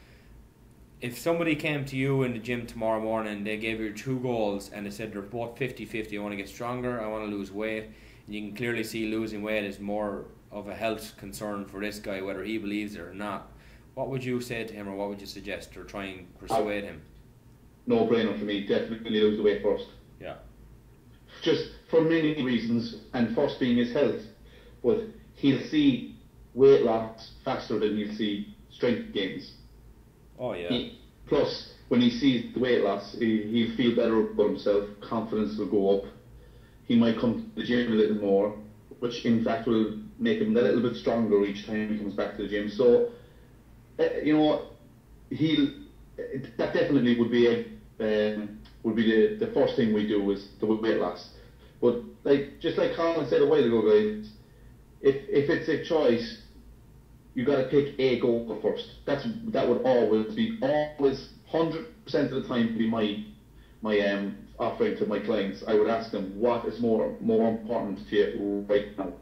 Speaker 1: If somebody came to you in the gym tomorrow morning, they gave you two goals and they said they're both 50-50, I want to get stronger, I want to lose weight, and you can clearly see losing weight is more of a health concern for this guy, whether he believes it or not, what would you say to him, or what would you suggest, or try and persuade him?
Speaker 2: No brainer for me, definitely lose the weight first.
Speaker 1: Yeah.
Speaker 2: Just for many reasons, and first being his health. But he'll see weight loss faster than he'll see strength gains.
Speaker 1: Oh yeah.
Speaker 2: Plus, when he sees the weight loss, he'll feel better about himself, confidence will go up. He might come to the gym a little more, which in fact will make him a little bit stronger each time he comes back to the gym. So, you know, that definitely would be the first thing we do is the weight loss. But just like Colin said a while ago, guys, if it's a choice, you got to pick a goal first. That would always 100% of the time be my offering to my clients. I would ask them what is more important to you right now.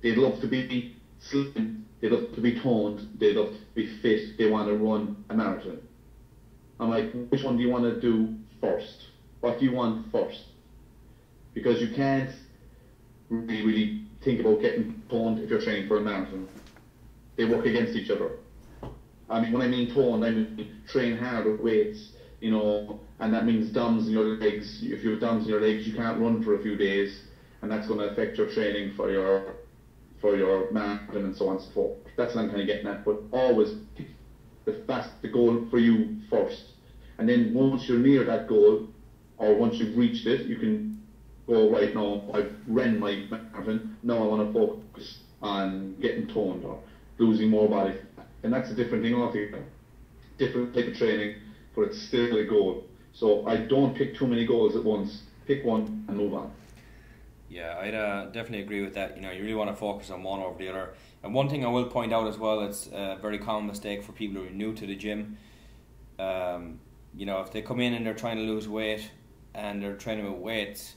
Speaker 2: They'd love to be slim, they'd love to be toned, they'd love to be fit, they want to run a marathon. I'm like, which one do you want to do first? What do you want first? Because you can't really think about getting toned if you're training for a marathon. They work against each other. I mean, when I mean toned, I mean train hard with weights, you know, and that means DOMs in your legs. If you have DOMs in your legs, you can't run for a few days, and that's going to affect your training for your marathon and so on and so forth. That's what I'm kind of getting at. But always pick the goal for you first, and then once you're near that goal, or once you've reached it, you can go, right now, I've ran my marathon, now I want to focus on getting toned or losing more body fat. And that's a different thing altogether. Different type of training, but it's still a goal. So I don't pick too many goals at once. Pick one and move on.
Speaker 1: Yeah, I'd definitely agree with that. You know, you really want to focus on one over the other. And one thing I will point out as well, it's a very common mistake for people who are new to the gym. You know, if they come in and they're trying to lose weight and they're training with weights,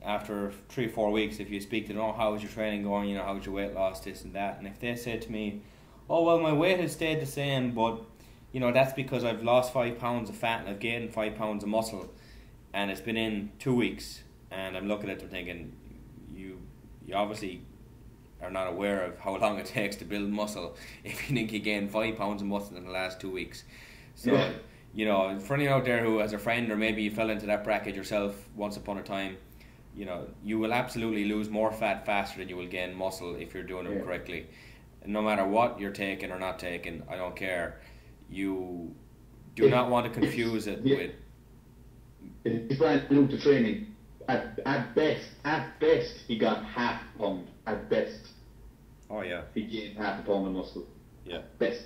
Speaker 1: after 3 or 4 weeks, if you speak to them, oh, how's your training going, you know, how's your weight loss, this and that, and if they say to me, oh, well, my weight has stayed the same, but you know, that's because I've lost 5 pounds of fat and I've gained 5 pounds of muscle, and it's been in 2 weeks, and I'm looking at them thinking, you obviously are not aware of how long it takes to build muscle if you think you gain 5 pounds of muscle in the last 2 weeks. So, you know, for anyone out there who has a friend, or maybe you fell into that bracket yourself once upon a time, you know, you will absolutely lose more fat faster than you will gain muscle if you're doing it correctly. And no matter what you're taking or not taking, I don't care. You do not want to confuse it with...
Speaker 2: He's brand new to training. At best, he got half a pound. At best.
Speaker 1: Oh, yeah.
Speaker 2: He gained half a pound of muscle.
Speaker 1: Yeah.
Speaker 2: Best.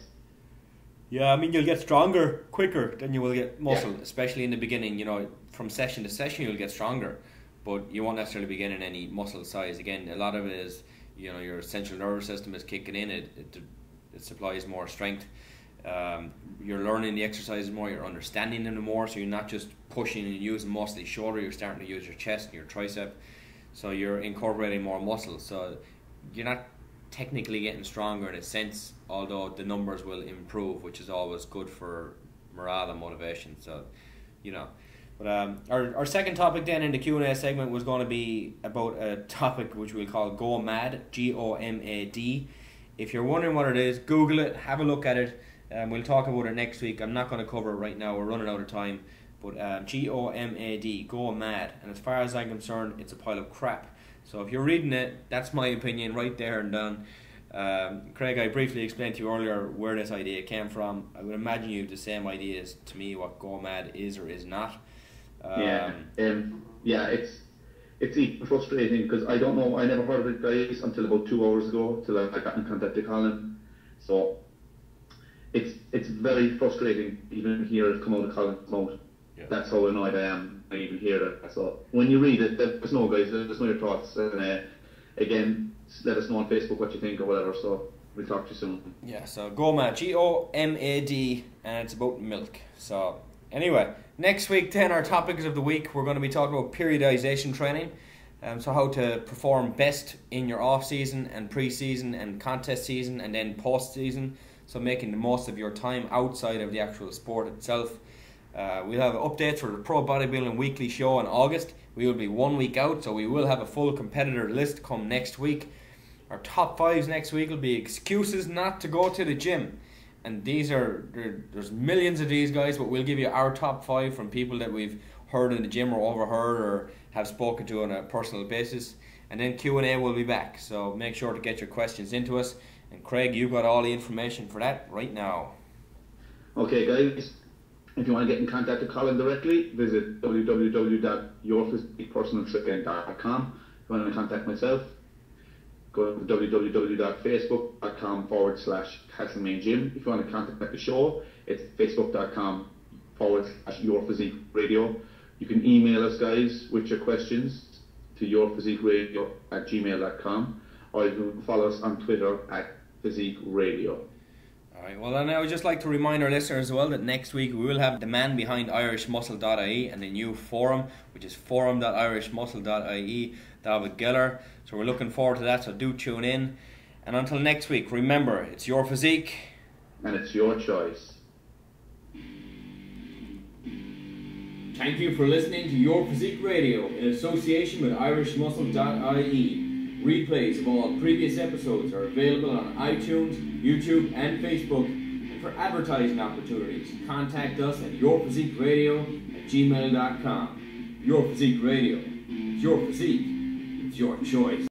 Speaker 1: Yeah, I mean, you'll get stronger quicker than you will get muscle, especially in the beginning. You know, from session to session, you'll get stronger, but you won't necessarily be getting any muscle size. Again, a lot of it is, you know, your central nervous system is kicking in. It supplies more strength. You're learning the exercises more, you're understanding them more, so you're not just pushing and using mostly shoulder, you're starting to use your chest and your tricep, so you're incorporating more muscle, so you're not technically getting stronger in a sense, although the numbers will improve, which is always good for morale and motivation. So, you know, but our second topic then in the Q&A segment was going to be about a topic which we'll call Go Mad, GOMAD. If you're wondering what it is, Google it, have a look at it. We'll talk about it next week. I'm not going to cover it right now, we're running out of time. But GOMAD, Go Mad. And as far as I'm concerned, it's a pile of crap. So if you're reading it, that's my opinion right there and done. Craig, I briefly explained to you earlier where this idea came from. I would imagine you have the same ideas to me what Go Mad is or is not.
Speaker 2: It's even frustrating because I don't know, I never heard of it, guys, until about 2 hours ago, till I got in contact with Colin. So it's very frustrating even hear it come out of Colin's mouth. Yeah. That's how annoyed I am. I even hear it. So when you read it, let us know, guys. Let us know your thoughts. And again, let us know on Facebook what you think or whatever. So we'll talk to you soon.
Speaker 1: Yeah. So GOMAD, GOMAD, and it's about milk. So anyway, next week then our topics of the week, we're going to be talking about periodization training. So how to perform best in your off season and pre-season and contest season and then post season. So making the most of your time outside of the actual sport itself. We'll have updates for the Pro Bodybuilding Weekly show in August. We will be 1 week out, so we will have a full competitor list come next week. Our top fives next week will be excuses not to go to the gym. And there's millions of these guys, but we'll give you our top 5 from people that we've heard in the gym or overheard or have spoken to on a personal basis. And then Q&A will be back, so make sure to get your questions into us. And Craig, you've got all the information for that right now.
Speaker 2: Okay, guys. If you want to get in contact with Colin directly, visit www.yourphysiquepersonaltraining.com. If you want to contact myself, go to www.facebook.com/CastleMainGym. If you want to contact the show, it's facebook.com/YourPhysiqueRadio. You can email us, guys, with your questions to yourphysiqueradio@gmail.com, or you can follow us on Twitter @PhysiqueRadio.
Speaker 1: Alright, well, and I would just like to remind our listeners as well that next week we will have the man behind irishmuscle.ie and the new forum, which is forum.irishmuscle.ie, David Geller. So we're looking forward to that, so do tune in. And until next week, remember, it's your physique.
Speaker 2: And it's your choice.
Speaker 1: Thank you for listening to Your Physique Radio in association with irishmuscle.ie. Replays of all previous episodes are available on iTunes, YouTube and Facebook. And for advertising opportunities, contact us at yourphysiqueradio@gmail.com. Your Physique Radio. It's your physique. It's your choice.